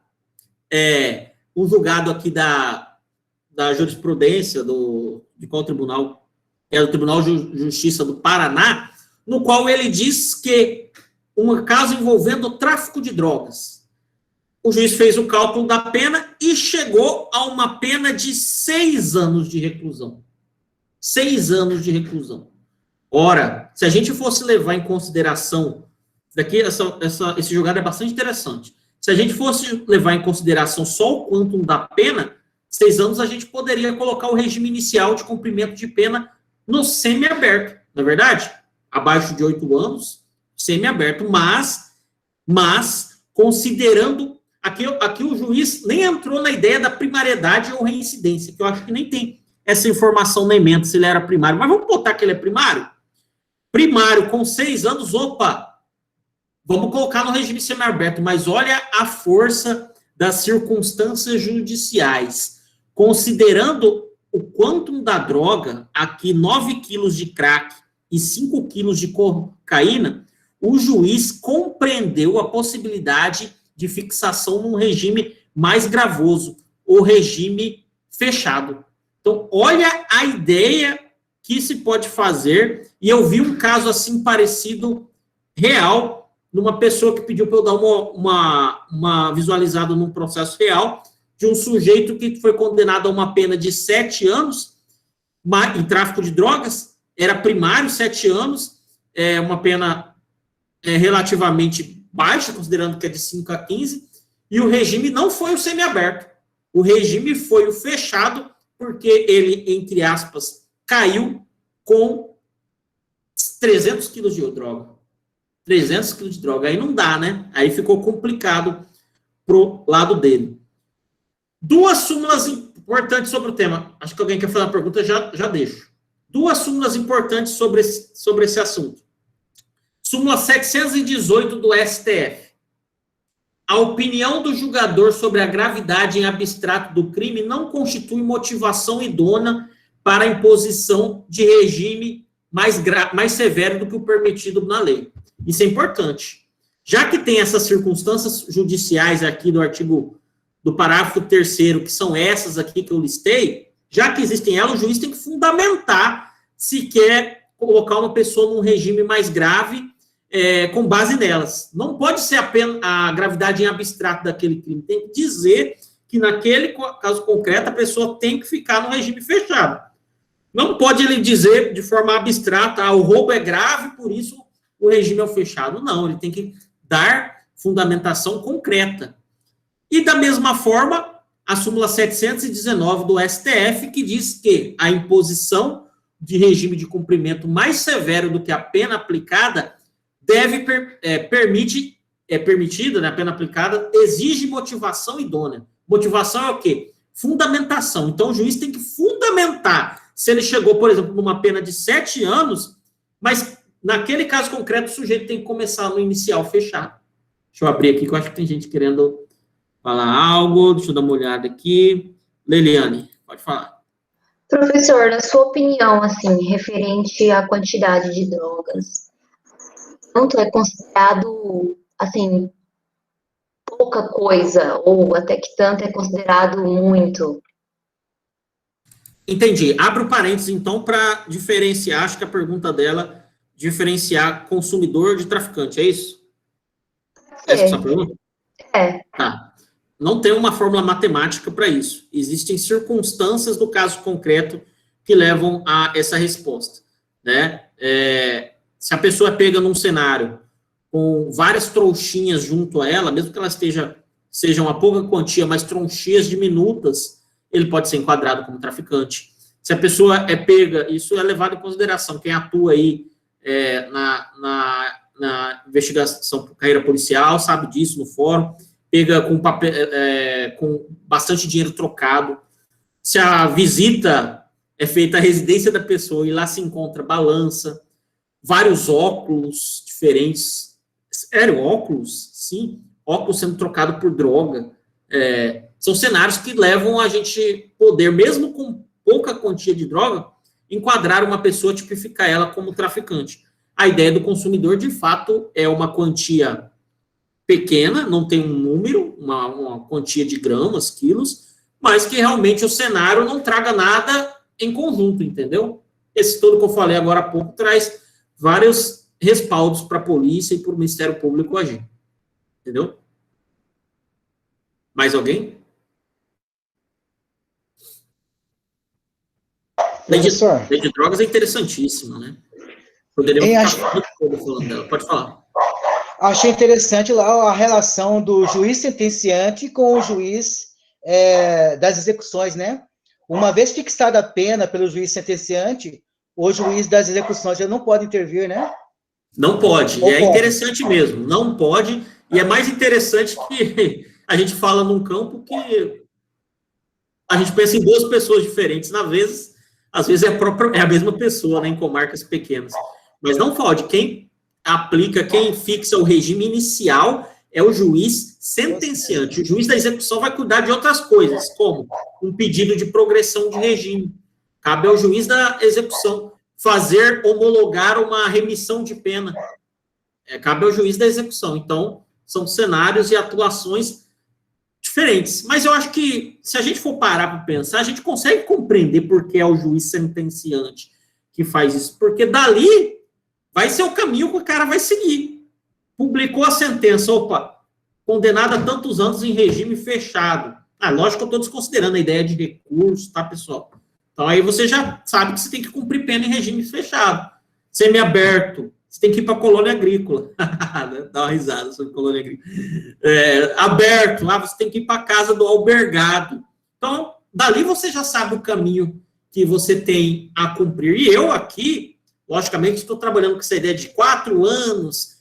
jurisprudência de qual tribunal? É o Tribunal de Justiça do Paraná, no qual ele diz que um caso envolvendo tráfico de drogas. O juiz fez o cálculo da pena e chegou a uma pena de 6 anos de reclusão. 6 anos de reclusão. Ora, se a gente fosse levar em consideração, esse julgado é bastante interessante, se a gente fosse levar em consideração só o quantum da pena, 6 anos a gente poderia colocar o regime inicial de cumprimento de pena no semiaberto, não é verdade? Abaixo de 8 anos, semiaberto, mas considerando, aqui o juiz nem entrou na ideia da primariedade ou reincidência, que eu acho que nem tem essa informação na emenda, se ele era primário, mas vamos botar que ele é primário? Primário, com 6 anos, opa, vamos colocar no regime semiaberto, mas olha a força das circunstâncias judiciais. Considerando o quantum da droga, aqui 9 quilos de crack e 5 quilos de cocaína, o juiz compreendeu a possibilidade de fixação num regime mais gravoso, o regime fechado. Então, olha a ideia que se pode fazer, e eu vi um caso assim parecido, real, numa pessoa que pediu para eu dar uma visualizada num processo real, de um sujeito que foi condenado a uma pena de 7 anos em tráfico de drogas, era primário, 7 anos, uma pena relativamente baixa, considerando que é de 5 a 15, e o regime não foi o semiaberto, o regime foi o fechado, porque ele, entre aspas, caiu com 300 quilos de droga. 300 quilos de droga, aí não dá, né? Aí ficou complicado pro lado dele. 2 súmulas importantes sobre o tema. Acho que alguém quer fazer uma pergunta, já deixo. 2 súmulas importantes sobre esse assunto. Súmula 718 do STF. A opinião do julgador sobre a gravidade em abstrato do crime não constitui motivação idônea para a imposição de regime mais severo do que o permitido na lei. Isso é importante. Já que tem essas circunstâncias judiciais aqui do parágrafo 3º, que são essas aqui que eu listei, já que existem elas, o juiz tem que fundamentar se quer colocar uma pessoa num regime mais grave com base nelas. Não pode ser apenas a gravidade em abstrato daquele crime, tem que dizer que naquele caso concreto a pessoa tem que ficar no regime fechado. Não pode ele dizer de forma abstrata, o roubo é grave, por isso o regime é o fechado. Não, ele tem que dar fundamentação concreta. E da mesma forma, a súmula 719 do STF, que diz que a imposição de regime de cumprimento mais severo do que a pena aplicada permitida, né, a pena aplicada, exige motivação idônea. Motivação é o quê? Fundamentação. Então, o juiz tem que fundamentar se ele chegou, por exemplo, numa pena de 7 anos, mas naquele caso concreto, o sujeito tem que começar no inicial fechado. Deixa eu abrir aqui, que eu acho que tem gente querendo falar algo. Deixa eu dar uma olhada aqui. Leiliane, pode falar. Professor, na sua opinião, assim, referente à quantidade de drogas, quanto é considerado, assim, pouca coisa, ou até que tanto é considerado muito? Entendi. Abro o parênteses, então, para diferenciar, acho que a pergunta dela, diferenciar consumidor de traficante, é isso? Essa é a sua pergunta? Tá. Não tem uma fórmula matemática para isso. Existem circunstâncias do caso concreto que levam a essa resposta, né? Se a pessoa é pega num cenário com várias trouxinhas junto a ela, mesmo que elas sejam a pouca quantia, mas trouxinhas diminutas, ele pode ser enquadrado como traficante. Se a pessoa é pega, isso é levado em consideração. Quem atua aí na investigação por carreira policial sabe disso no fórum, pega com bastante dinheiro trocado. Se a visita é feita à residência da pessoa e lá se encontra balança, vários óculos diferentes. Sério, óculos? Sim, óculos sendo trocado por droga. São cenários que levam a gente poder, mesmo com pouca quantia de droga, enquadrar uma pessoa, tipificar ela como traficante. A ideia do consumidor, de fato, é uma quantia pequena, não tem um número, uma quantia de gramas, quilos, mas que realmente o cenário não traga nada em conjunto, entendeu? Esse estudo que eu falei agora há pouco traz vários respaldos para a polícia e para o Ministério Público agir. Entendeu? Mais alguém? Lei de drogas é interessantíssima, né? Poderíamos ficar muito pouco falando dela. Pode falar. Achei interessante lá a relação do juiz sentenciante com o juiz das execuções, né? Uma vez fixada a pena pelo juiz sentenciante, o juiz das execuções já não pode intervir, né? Não pode. É interessante mesmo. Não pode. E é mais interessante que a gente fala num campo que a gente pensa em duas pessoas diferentes. Às vezes é a mesma pessoa, né, em comarcas pequenas. Mas não pode. Quem aplica, quem fixa o regime inicial é o juiz sentenciante. O juiz da execução vai cuidar de outras coisas, como um pedido de progressão de regime. Cabe ao juiz da execução homologar uma remissão de pena. Cabe ao juiz da execução. Então, são cenários e atuações diferentes. Mas eu acho que, se a gente for parar para pensar, a gente consegue compreender por que é o juiz sentenciante que faz isso. Porque dali vai ser o caminho que o cara vai seguir. Publicou a sentença, condenado a tantos anos em regime fechado. Lógico que eu estou desconsiderando a ideia de recurso, tá, pessoal? Então, aí você já sabe que você tem que cumprir pena em regime fechado. Semiaberto, você tem que ir para a colônia agrícola. Dá uma risada sobre colônia agrícola. Aberto, lá você tem que ir para a casa do albergado. Então, dali você já sabe o caminho que você tem a cumprir. E eu aqui, logicamente, estou trabalhando com essa ideia de 4 anos,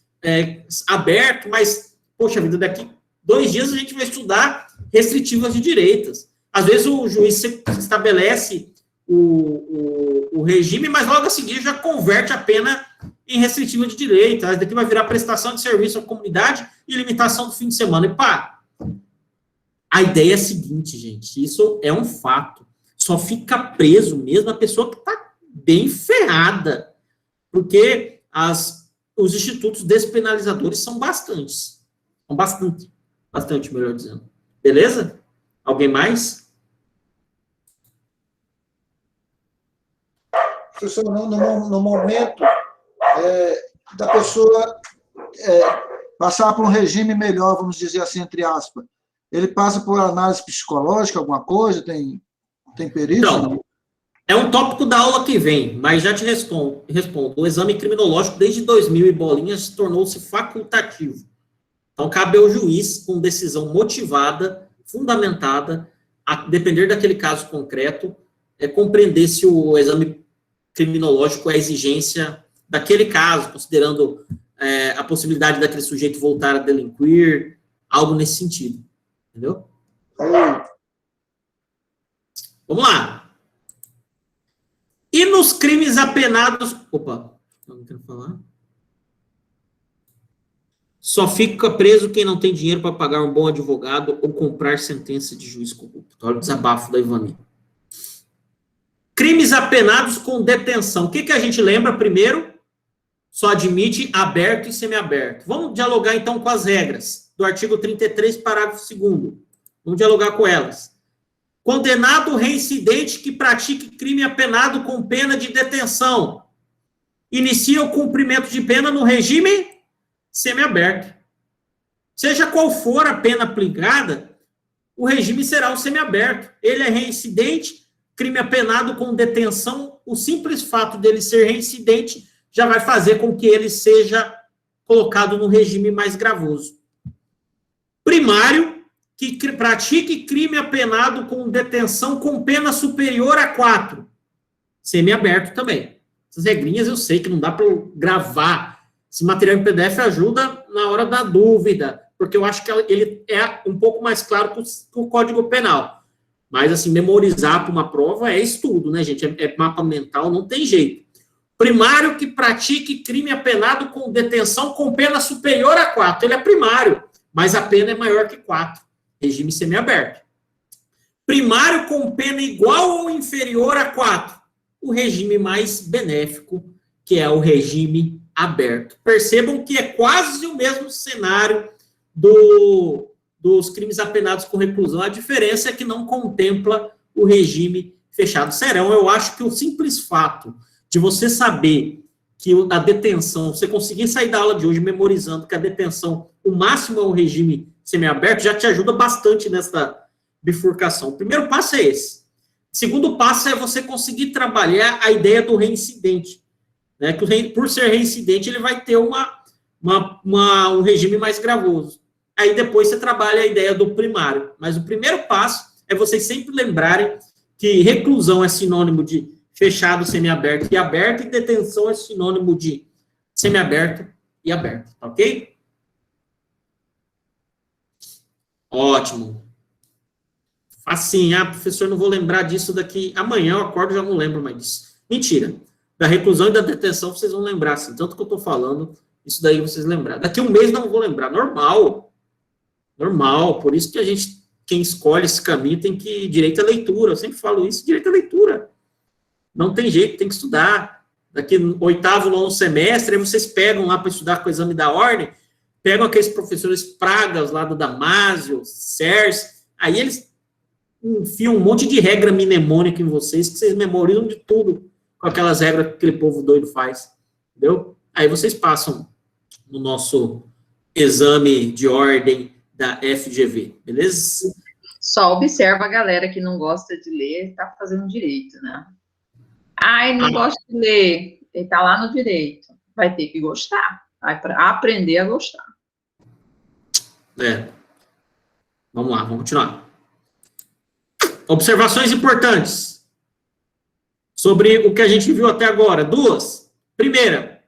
aberto, mas, poxa vida, daqui 2 dias a gente vai estudar restritivas de direitos. Às vezes o juiz estabelece o regime, mas logo a seguir já converte a pena em restritiva de direito. Daqui vai virar prestação de serviço à comunidade e limitação do fim de semana. E pá, a ideia é a seguinte, gente, isso é um fato. Só fica preso mesmo a pessoa que está bem ferrada, porque os institutos despenalizadores são bastantes. São bastante, melhor dizendo. Beleza? Alguém mais? Professor, no momento da pessoa passar por um regime melhor, vamos dizer assim, entre aspas, ele passa por análise psicológica, alguma coisa? Tem perícia? Então, é um tópico da aula que vem, mas já te respondo. O exame criminológico, desde 2000 e bolinhas, tornou-se facultativo. Então, cabe ao juiz, com decisão motivada, fundamentada, a depender daquele caso concreto, compreender se o exame criminológico é a exigência daquele caso, considerando a possibilidade daquele sujeito voltar a delinquir, algo nesse sentido. Entendeu? Vamos lá. E nos crimes apenados... Opa, não quero falar. Só fica preso quem não tem dinheiro para pagar um bom advogado ou comprar sentença de juiz corrupto. Olha o desabafo da Ivani. Crimes apenados com detenção. O que a gente lembra primeiro? Só admite aberto e semiaberto. Vamos dialogar, então, com as regras do artigo 33, parágrafo 2º. Vamos dialogar com elas. Condenado reincidente que pratique crime apenado com pena de detenção. Inicia o cumprimento de pena no regime semiaberto. Seja qual for a pena aplicada, o regime será o semiaberto. Ele é reincidente, crime apenado com detenção, o simples fato dele ser reincidente já vai fazer com que ele seja colocado no regime mais gravoso. Primário, que pratique crime apenado com detenção com pena superior a 4. Semiaberto também. Essas regrinhas eu sei que não dá para eu gravar. Esse material em PDF ajuda na hora da dúvida, porque eu acho que ele é um pouco mais claro que o Código Penal. Mas, assim, memorizar para uma prova é estudo, né, gente? É mapa mental, não tem jeito. Primário que pratique crime apenado com detenção com pena superior a 4. Ele é primário, mas a pena é maior que 4. Regime semiaberto. Primário com pena igual ou inferior a 4. O regime mais benéfico, que é o regime aberto. Percebam que é quase o mesmo cenário dos crimes apenados com reclusão. A diferença é que não contempla o regime fechado. Serão, eu acho que o simples fato de você saber que a detenção, você conseguir sair da aula de hoje memorizando que a detenção, o máximo é um regime semiaberto, já te ajuda bastante nessa bifurcação. O primeiro passo é esse. O segundo passo é você conseguir trabalhar a ideia do reincidente, né? Que por ser reincidente, ele vai ter um regime mais gravoso. Aí depois você trabalha a ideia do primário. Mas o primeiro passo é vocês sempre lembrarem que reclusão é sinônimo de fechado, semiaberto e aberto, e detenção é sinônimo de semiaberto e aberto, tá ok? Ótimo. Assim, professor, não vou lembrar disso daqui, amanhã eu acordo, já não lembro mais disso. Mentira. Da reclusão e da detenção vocês vão lembrar, assim, tanto que eu tô falando, isso daí vocês lembrar. Daqui um mês não vou lembrar, normal, por isso que quem escolhe esse caminho tem que, direito à leitura, eu sempre falo isso, direito à leitura. Não tem jeito, tem que estudar. Daqui no 8º, 9º semestre, aí vocês pegam lá para estudar com o exame da ordem, pegam aqueles professores pragas lá do Damásio, CERS, aí eles enfiam um monte de regra mnemônica em vocês, que vocês memorizam de tudo com aquelas regras que aquele povo doido faz, entendeu? Aí vocês passam no nosso exame de ordem da FGV, beleza? Só observa a galera que não gosta de ler, tá fazendo direito, né? Ai, não gosta de ler, ele tá lá no direito. Vai ter que gostar, vai para aprender a gostar. Vamos lá, vamos continuar. Observações importantes sobre o que a gente viu até agora. 2. Primeira,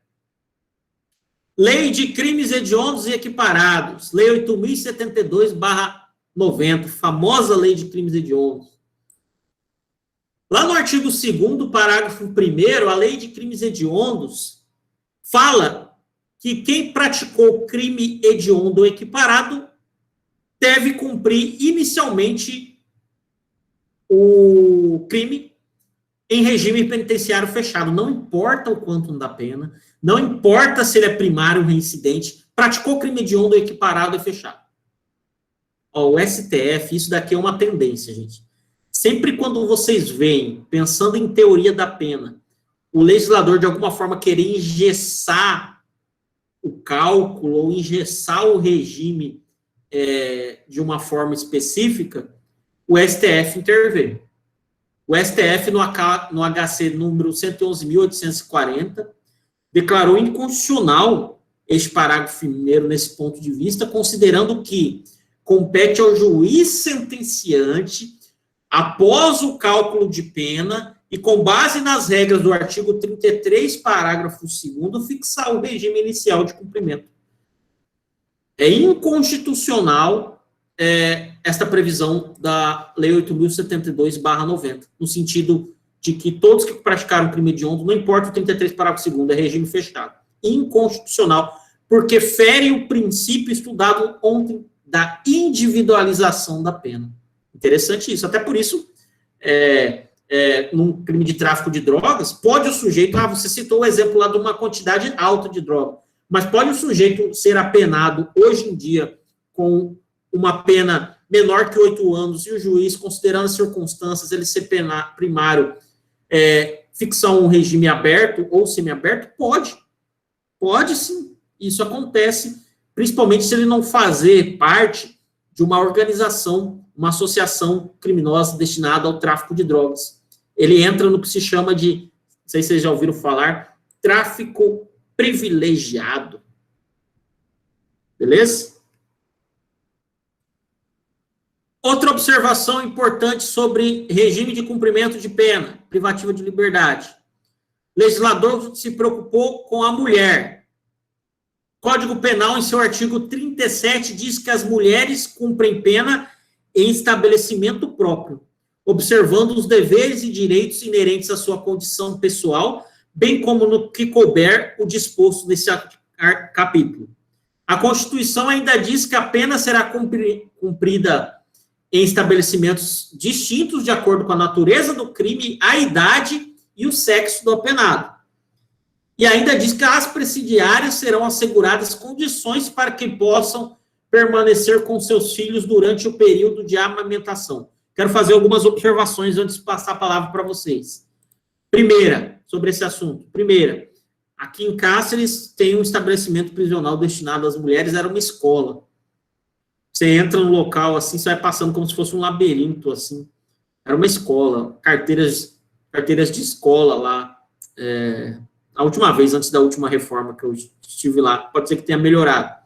Lei de Crimes Hediondos e Equiparados, Lei 8.072/90, famosa Lei de Crimes Hediondos. Lá no artigo 2º, parágrafo 1º, a Lei de Crimes Hediondos fala que quem praticou crime hediondo ou equiparado deve cumprir inicialmente o crime em regime penitenciário fechado. Não importa o quantum da pena, não importa se ele é primário ou reincidente, praticou crime hediondo ou equiparado é fechado. O STF, isso daqui é uma tendência, gente. Sempre quando vocês veem, pensando em teoria da pena, o legislador, de alguma forma, querer engessar o cálculo ou engessar o regime de uma forma específica, o STF intervém. O STF, no HC número 111.840, declarou inconstitucional este parágrafo primeiro nesse ponto de vista, considerando que compete ao juiz sentenciante, após o cálculo de pena e com base nas regras do artigo 33, parágrafo 2º, fixar o regime inicial de cumprimento. É inconstitucional esta previsão da Lei 8.072/90, no sentido de que todos que praticaram crime hediondo, não importa o 33, parágrafo 2º, é regime fechado. Inconstitucional, porque fere o princípio estudado ontem da individualização da pena. Interessante isso. Até por isso, num crime de tráfico de drogas, pode o sujeito, você citou o exemplo lá de uma quantidade alta de droga, mas pode o sujeito ser apenado hoje em dia com uma pena menor que 8 anos e o juiz, considerando as circunstâncias, ele ser primário, fixar um regime aberto ou semiaberto? Pode sim. Isso acontece, principalmente se ele não fazer parte de uma organização, uma associação criminosa destinada ao tráfico de drogas. Ele entra no que se chama de, não sei se vocês já ouviram falar, tráfico privilegiado. Beleza? Outra observação importante sobre regime de cumprimento de pena, privativa de liberdade. O legislador se preocupou com a mulher. Código Penal, em seu artigo 37, diz que as mulheres cumprem pena em estabelecimento próprio, observando os deveres e direitos inerentes à sua condição pessoal, bem como no que couber o disposto nesse capítulo. A Constituição ainda diz que a pena será cumprida em estabelecimentos distintos de acordo com a natureza do crime, a idade e o sexo do apenado. E ainda diz que as presidiárias serão asseguradas condições para que possam permanecer com seus filhos durante o período de amamentação. Quero fazer algumas observações antes de passar a palavra para vocês. Primeira, sobre esse assunto. Primeira, aqui em Cáceres tem um estabelecimento prisional destinado às mulheres, era uma escola. Você entra no local, assim, você vai passando como se fosse um labirinto, assim. Era uma escola, carteiras de escola lá. A última vez, antes da última reforma que eu estive lá, pode ser que tenha melhorado.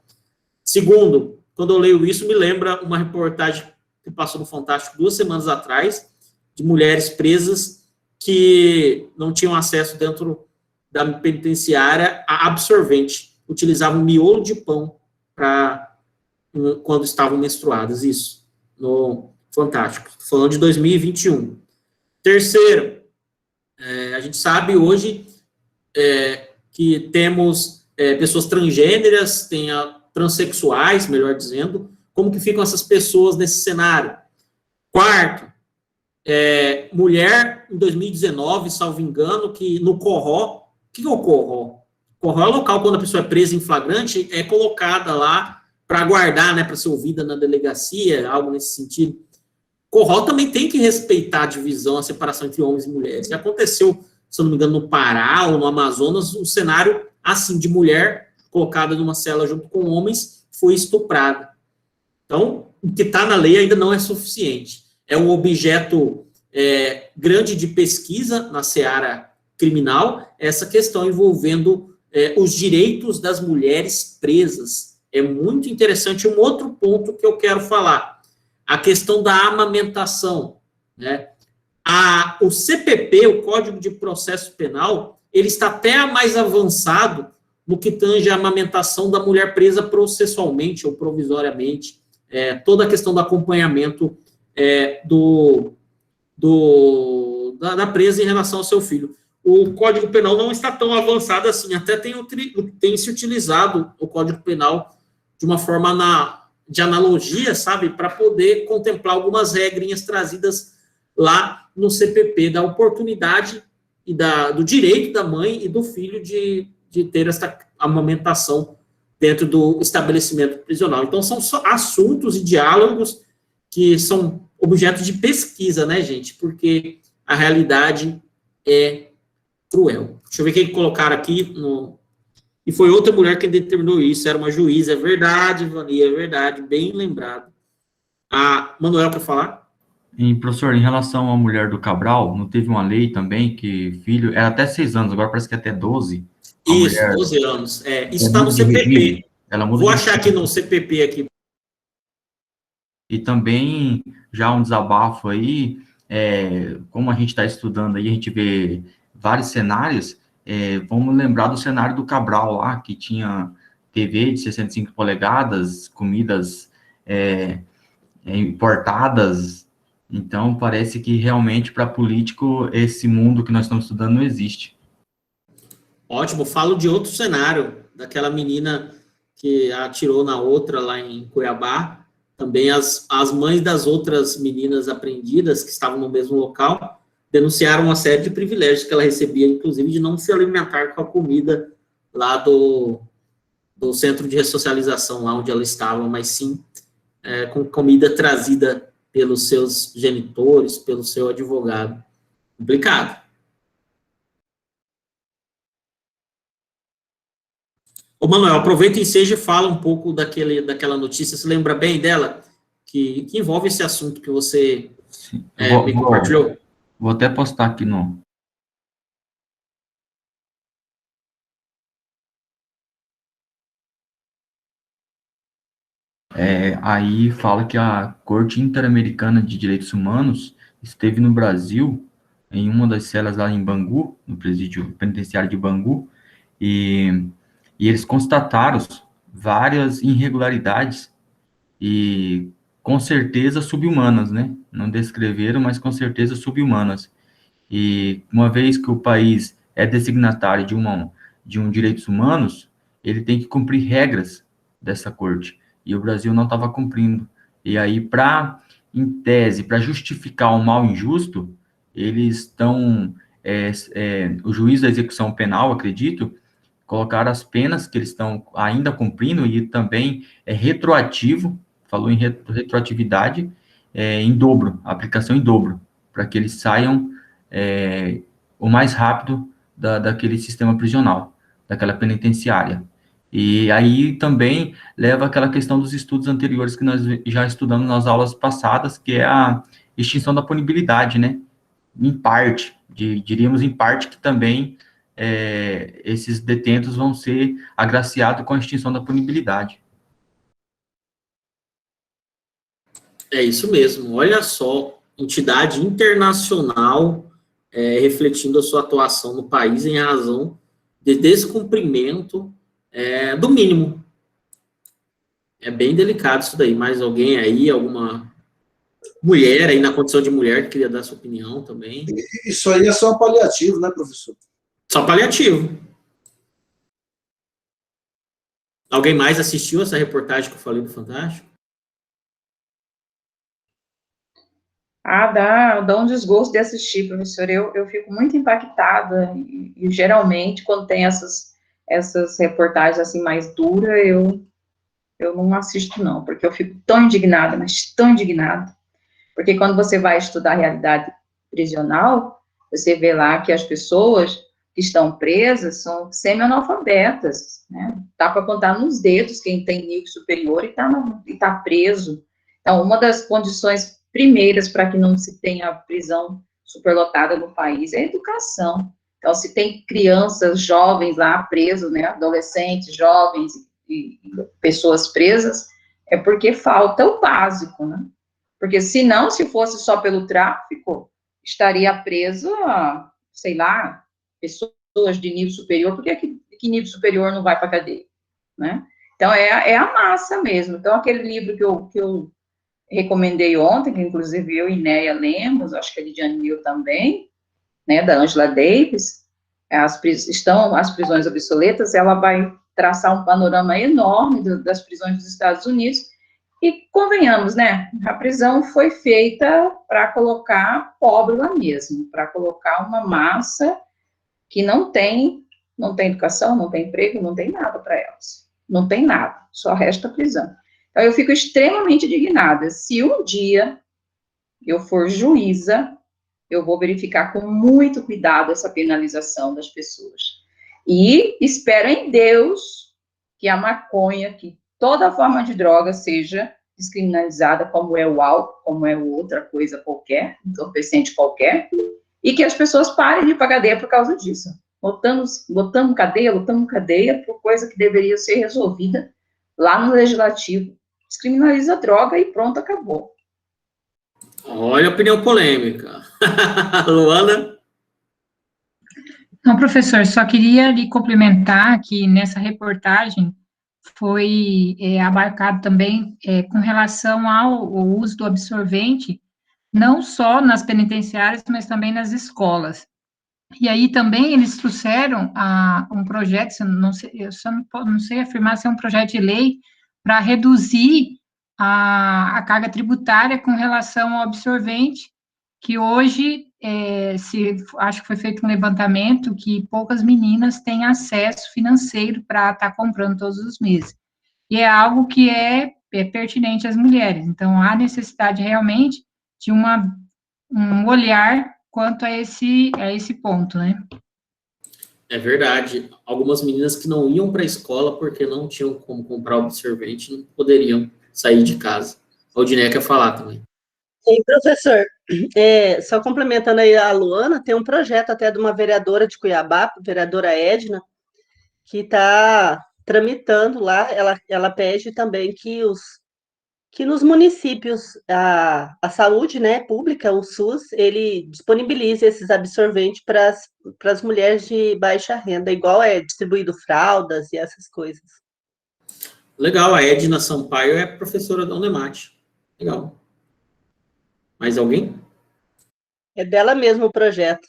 Segundo, quando eu leio isso, me lembra uma reportagem que passou no Fantástico 2 semanas atrás, de mulheres presas que não tinham acesso dentro da penitenciária a absorvente, utilizavam miolo de pão quando estavam menstruadas, isso, no Fantástico, falando de 2021. Terceiro, a gente sabe hoje que temos pessoas transgêneras, transexuais, melhor dizendo, como que ficam essas pessoas nesse cenário? Quarto, mulher, em 2019, salvo engano, que no Corró, o que é o Corró? Corró é o local quando a pessoa é presa em flagrante, é colocada lá para aguardar, né, para ser ouvida na delegacia, algo nesse sentido. Corró também tem que respeitar a divisão, a separação entre homens e mulheres. E aconteceu, se eu não me engano, no Pará ou no Amazonas, um cenário assim, de mulher colocada numa cela junto com homens, foi estuprada. Então, o que está na lei ainda não é suficiente. É um objeto grande de pesquisa na seara criminal, essa questão envolvendo os direitos das mulheres presas. É muito interessante. Um outro ponto que eu quero falar, a questão da amamentação, né? O CPP, o Código de Processo Penal, ele está até mais avançado no que tange a amamentação da mulher presa processualmente ou provisoriamente, toda a questão do acompanhamento da presa em relação ao seu filho. O Código Penal não está tão avançado assim, até tem se utilizado o Código Penal de uma forma de analogia, sabe, para poder contemplar algumas regrinhas trazidas lá no CPP, da oportunidade e do direito da mãe e do filho de ter essa amamentação dentro do estabelecimento prisional. Então, são só assuntos e diálogos que são objeto de pesquisa, né, gente? Porque a realidade é cruel. Deixa eu ver quem colocaram aqui. E foi outra mulher que determinou isso, era uma juíza. É verdade, Vani, é verdade, bem lembrado. A Manuela, quer falar? Professor, em relação à mulher do Cabral, não teve uma lei também que filho, era até 6 anos, agora parece que é até 12. Isso, mulher, 12 anos. Isso está no CPP. Vou achar aqui no CPP aqui. E também, já um desabafo aí, como a gente está estudando aí, a gente vê vários cenários, vamos lembrar do cenário do Cabral lá, que tinha TV de 65 polegadas, comidas importadas. Então, parece que realmente, para político, esse mundo que nós estamos estudando não existe. Ótimo, falo de outro cenário, daquela menina que atirou na outra lá em Cuiabá. Também as mães das outras meninas apreendidas, que estavam no mesmo local, denunciaram uma série de privilégios que ela recebia, inclusive de não se alimentar com a comida lá do centro de ressocialização, lá onde ela estava, mas sim com comida trazida pelos seus genitores, pelo seu advogado. Complicado. Ô, Manuel, aproveita e enseja e fala um pouco daquela notícia. Você lembra bem dela? Que envolve esse assunto que você me compartilhou? Vou até postar aqui no... Aí fala que a Corte Interamericana de Direitos Humanos esteve no Brasil, em uma das celas lá em Bangu, no presídio penitenciário de Bangu, e eles constataram várias irregularidades e, com certeza, subhumanas, né? Não descreveram, mas com certeza subhumanas. E, uma vez que o país é designatário de um direitos humanos, ele tem que cumprir regras dessa corte. E o Brasil não estava cumprindo. E aí, em tese, para justificar o mal injusto, eles estão... o juiz da execução penal, acredito, colocar as penas que eles estão ainda cumprindo, e também é retroativo, falou em retroatividade, em dobro, aplicação em dobro, para que eles saiam o mais rápido daquele sistema prisional, daquela penitenciária. E aí também leva àquela questão dos estudos anteriores que nós já estudamos nas aulas passadas, que é a extinção da punibilidade, né? Em parte, diríamos em parte que também esses detentos vão ser agraciados com a extinção da punibilidade. É isso mesmo. Olha só, entidade internacional refletindo a sua atuação no país em razão de descumprimento do mínimo. É bem delicado isso daí. Mais alguém aí, alguma mulher aí na condição de mulher que queria dar sua opinião também? Isso aí é só paliativo, né, professor? Só paliativo. Alguém mais assistiu essa reportagem que eu falei do Fantástico? Dá um desgosto de assistir, professor. Eu fico muito impactada, e geralmente, quando tem essas reportagens assim mais duras, eu não assisto, não, porque eu fico tão indignada, mas tão indignada. Porque quando você vai estudar a realidade prisional, você vê lá que as pessoas que estão presas são semi-analfabetas, né? Dá para contar nos dedos quem tem nível superior e tá preso. Então, uma das condições primeiras para que não se tenha prisão superlotada no país é a educação. Então, se tem crianças, jovens lá presos, né, adolescentes, jovens e pessoas presas, é porque falta o básico, né? Porque senão, se fosse só pelo tráfico, estaria preso a, sei lá, pessoas de nível superior. Por que nível superior não vai para a cadeia, né? Então, é a massa mesmo. Então, aquele livro que eu recomendei ontem, que inclusive eu e Néia lemos, acho que a Lidiane Nil também, né, da Angela Davis, as prisões obsoletas, ela vai traçar um panorama enorme das prisões dos Estados Unidos, e convenhamos, né, a prisão foi feita para colocar pobre lá mesmo, para colocar uma massa que não tem educação, não tem emprego, não tem nada para elas, não tem nada, só resta prisão. Então, eu fico extremamente indignada. Se um dia eu for juíza, eu vou verificar com muito cuidado essa penalização das pessoas. E espero em Deus que a maconha, que toda forma de droga seja descriminalizada, como é o álcool, como é outra coisa qualquer, entorpecente qualquer, e que as pessoas parem de ir para a cadeia por causa disso. Lotando cadeia por coisa que deveria ser resolvida lá no Legislativo. Descriminaliza a droga e pronto, acabou. Olha a opinião polêmica. Luana? Não, professor, só queria lhe complementar que nessa reportagem foi abarcado também com relação ao uso do absorvente, não só nas penitenciárias, mas também nas escolas. E aí também eles trouxeram um projeto, eu só não sei afirmar se é um projeto de lei, para reduzir a carga tributária com relação ao absorvente, que hoje, acho que foi feito um levantamento que poucas meninas têm acesso financeiro para estar comprando todos os meses. E é algo que é pertinente às mulheres. Então, há necessidade realmente de um olhar quanto a esse ponto, né? É verdade. Algumas meninas que não iam para a escola porque não tinham como comprar o absorvente, não poderiam sair de casa. A Odinê quer falar também. Sim, professor. Só complementando aí a Luana, tem um projeto até de uma vereadora de Cuiabá, a vereadora Edna, que está tramitando lá. Ela pede também que nos municípios a saúde, né, pública, o SUS, ele disponibilize esses absorventes para as mulheres de baixa renda, igual é distribuído fraldas e essas coisas. Legal, a Edna Sampaio é professora da Unemate. Legal. Mais alguém? É dela mesmo o projeto.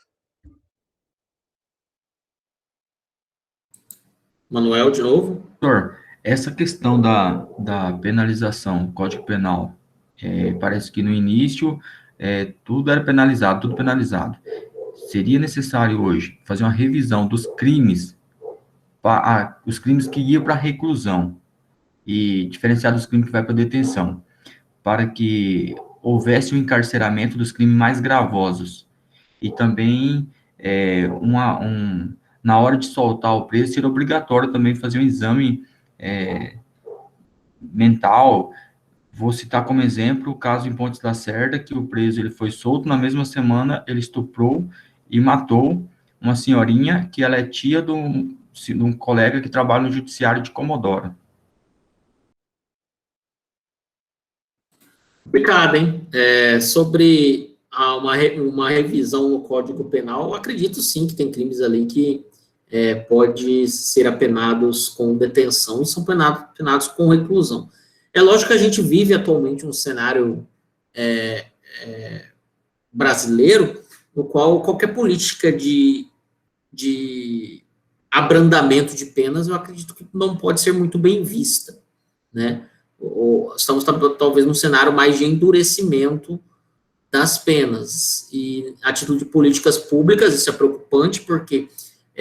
Manuel, de novo? Doutor, essa questão da penalização, Código Penal, parece que no início tudo era penalizado, tudo penalizado. Seria necessário hoje fazer uma revisão dos crimes os crimes que iam para reclusão e diferenciar dos crimes que vai para detenção, para que houvesse o encarceramento dos crimes mais gravosos. E também, na hora de soltar o preso, seria obrigatório também fazer um exame mental. Vou citar como exemplo o caso em Pontes Lacerda, que o preso ele foi solto, na mesma semana ele estuprou e matou uma senhorinha que ela é tia de um colega que trabalha no judiciário de Comodoro. Complicado, hein? Sobre uma revisão no Código Penal, eu acredito sim que tem crimes ali que pode ser apenados com detenção e são penados com reclusão. É lógico que a gente vive atualmente um cenário brasileiro no qual qualquer política de abrandamento de penas, eu acredito que não pode ser muito bem vista, né? Estamos talvez num cenário mais de endurecimento das penas, e a título de políticas públicas, isso é preocupante, porque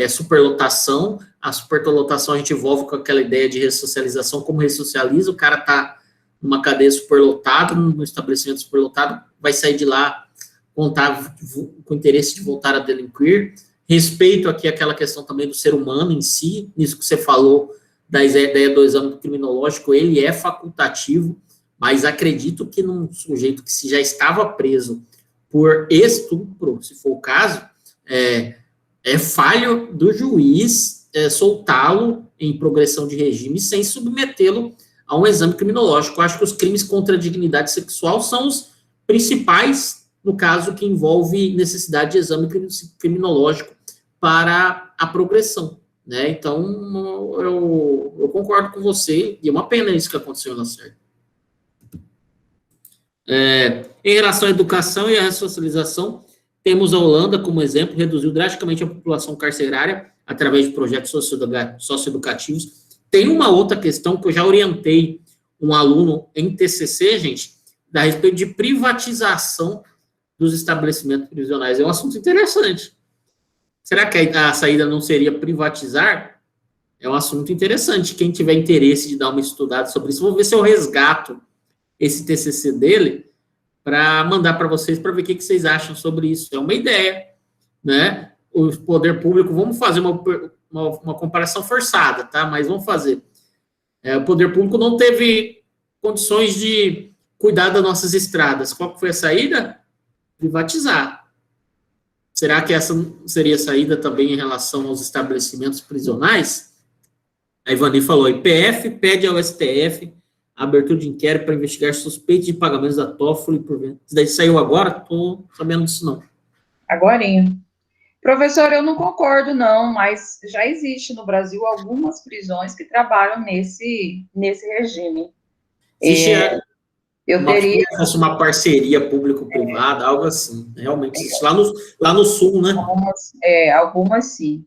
superlotação, a superlotação a gente envolve com aquela ideia de ressocialização, como ressocializa, o cara está numa cadeia superlotada, num estabelecimento superlotado, vai sair de lá com interesse de voltar a delinquir. Respeito aqui aquela questão também do ser humano em si, nisso que você falou, da ideia do exame criminológico, ele é facultativo, mas acredito que num sujeito que já estava preso por estupro, se for o caso, é falho do juiz soltá-lo em progressão de regime sem submetê-lo a um exame criminológico. Eu acho que os crimes contra a dignidade sexual são os principais, no caso que envolve necessidade de exame criminológico para a progressão, né? Então, eu concordo com você, e é uma pena isso que aconteceu na Lacerda. Em relação à educação e à ressocialização, temos a Holanda como exemplo, reduziu drasticamente a população carcerária através de projetos socioeducativos. Tem uma outra questão que eu já orientei um aluno em TCC, gente, a respeito de privatização dos estabelecimentos prisionais. É um assunto interessante. Será que a saída não seria privatizar? É um assunto interessante. Quem tiver interesse de dar uma estudada sobre isso, vou ver se eu resgato esse TCC dele para mandar para vocês, para ver o que vocês acham sobre isso. É uma ideia, né? O poder público, vamos fazer uma comparação forçada, tá? Mas vamos fazer. O poder público não teve condições de cuidar das nossas estradas. Qual que foi a saída? Privatizar. Será que essa seria a saída também em relação aos estabelecimentos prisionais? A Ivani falou, IPF pede ao STF a abertura de inquérito para investigar suspeitos de pagamentos da Toffoli. Isso daí saiu agora? Estou sabendo disso não. Agorinha. Professor, eu não concordo não, mas já existe no Brasil algumas prisões que trabalham nesse regime. Existe uma parceria público-privada, algo assim. Realmente existe lá no sul, né? Algumas sim.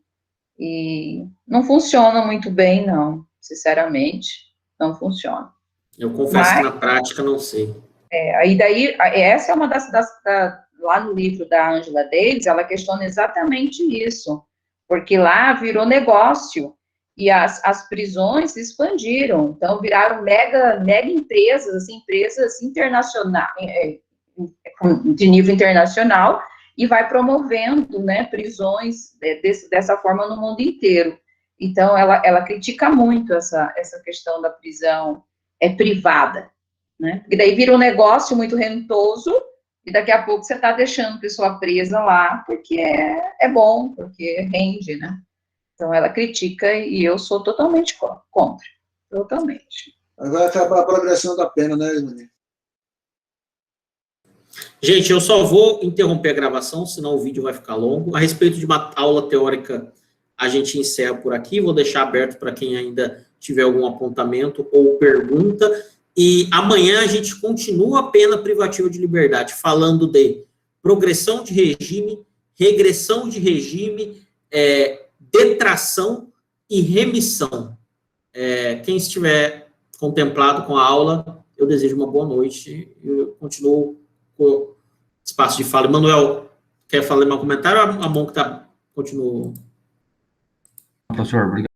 E não funciona muito bem, não. Sinceramente, não funciona. Eu confesso que na prática não sei. Essa é uma lá no livro da Angela Davis, ela questiona exatamente isso, porque lá virou negócio, e as prisões se expandiram, então viraram mega empresas, assim, empresas internacionais, de nível internacional, e vai promovendo, né, prisões dessa forma no mundo inteiro. Então, ela critica muito essa questão da prisão privada, né, porque daí vira um negócio muito rentoso, e daqui a pouco você está deixando a pessoa presa lá, porque é bom, porque rende, né? Então, ela critica, e eu sou totalmente contra. Totalmente. Agora acabar a progressão da pena, né, Ivani? Gente, eu só vou interromper a gravação, senão o vídeo vai ficar longo. A respeito de uma aula teórica, a gente encerra por aqui. Vou deixar aberto para quem ainda tiver algum apontamento ou pergunta. E amanhã a gente continua a pena privativa de liberdade, falando de progressão de regime, regressão de regime, detração e remissão. Quem estiver contemplado com a aula, eu desejo uma boa noite. Eu continuo com o espaço de fala. Manuel, quer fazer meu comentário ou a mão que está... Continua? Professor, obrigado.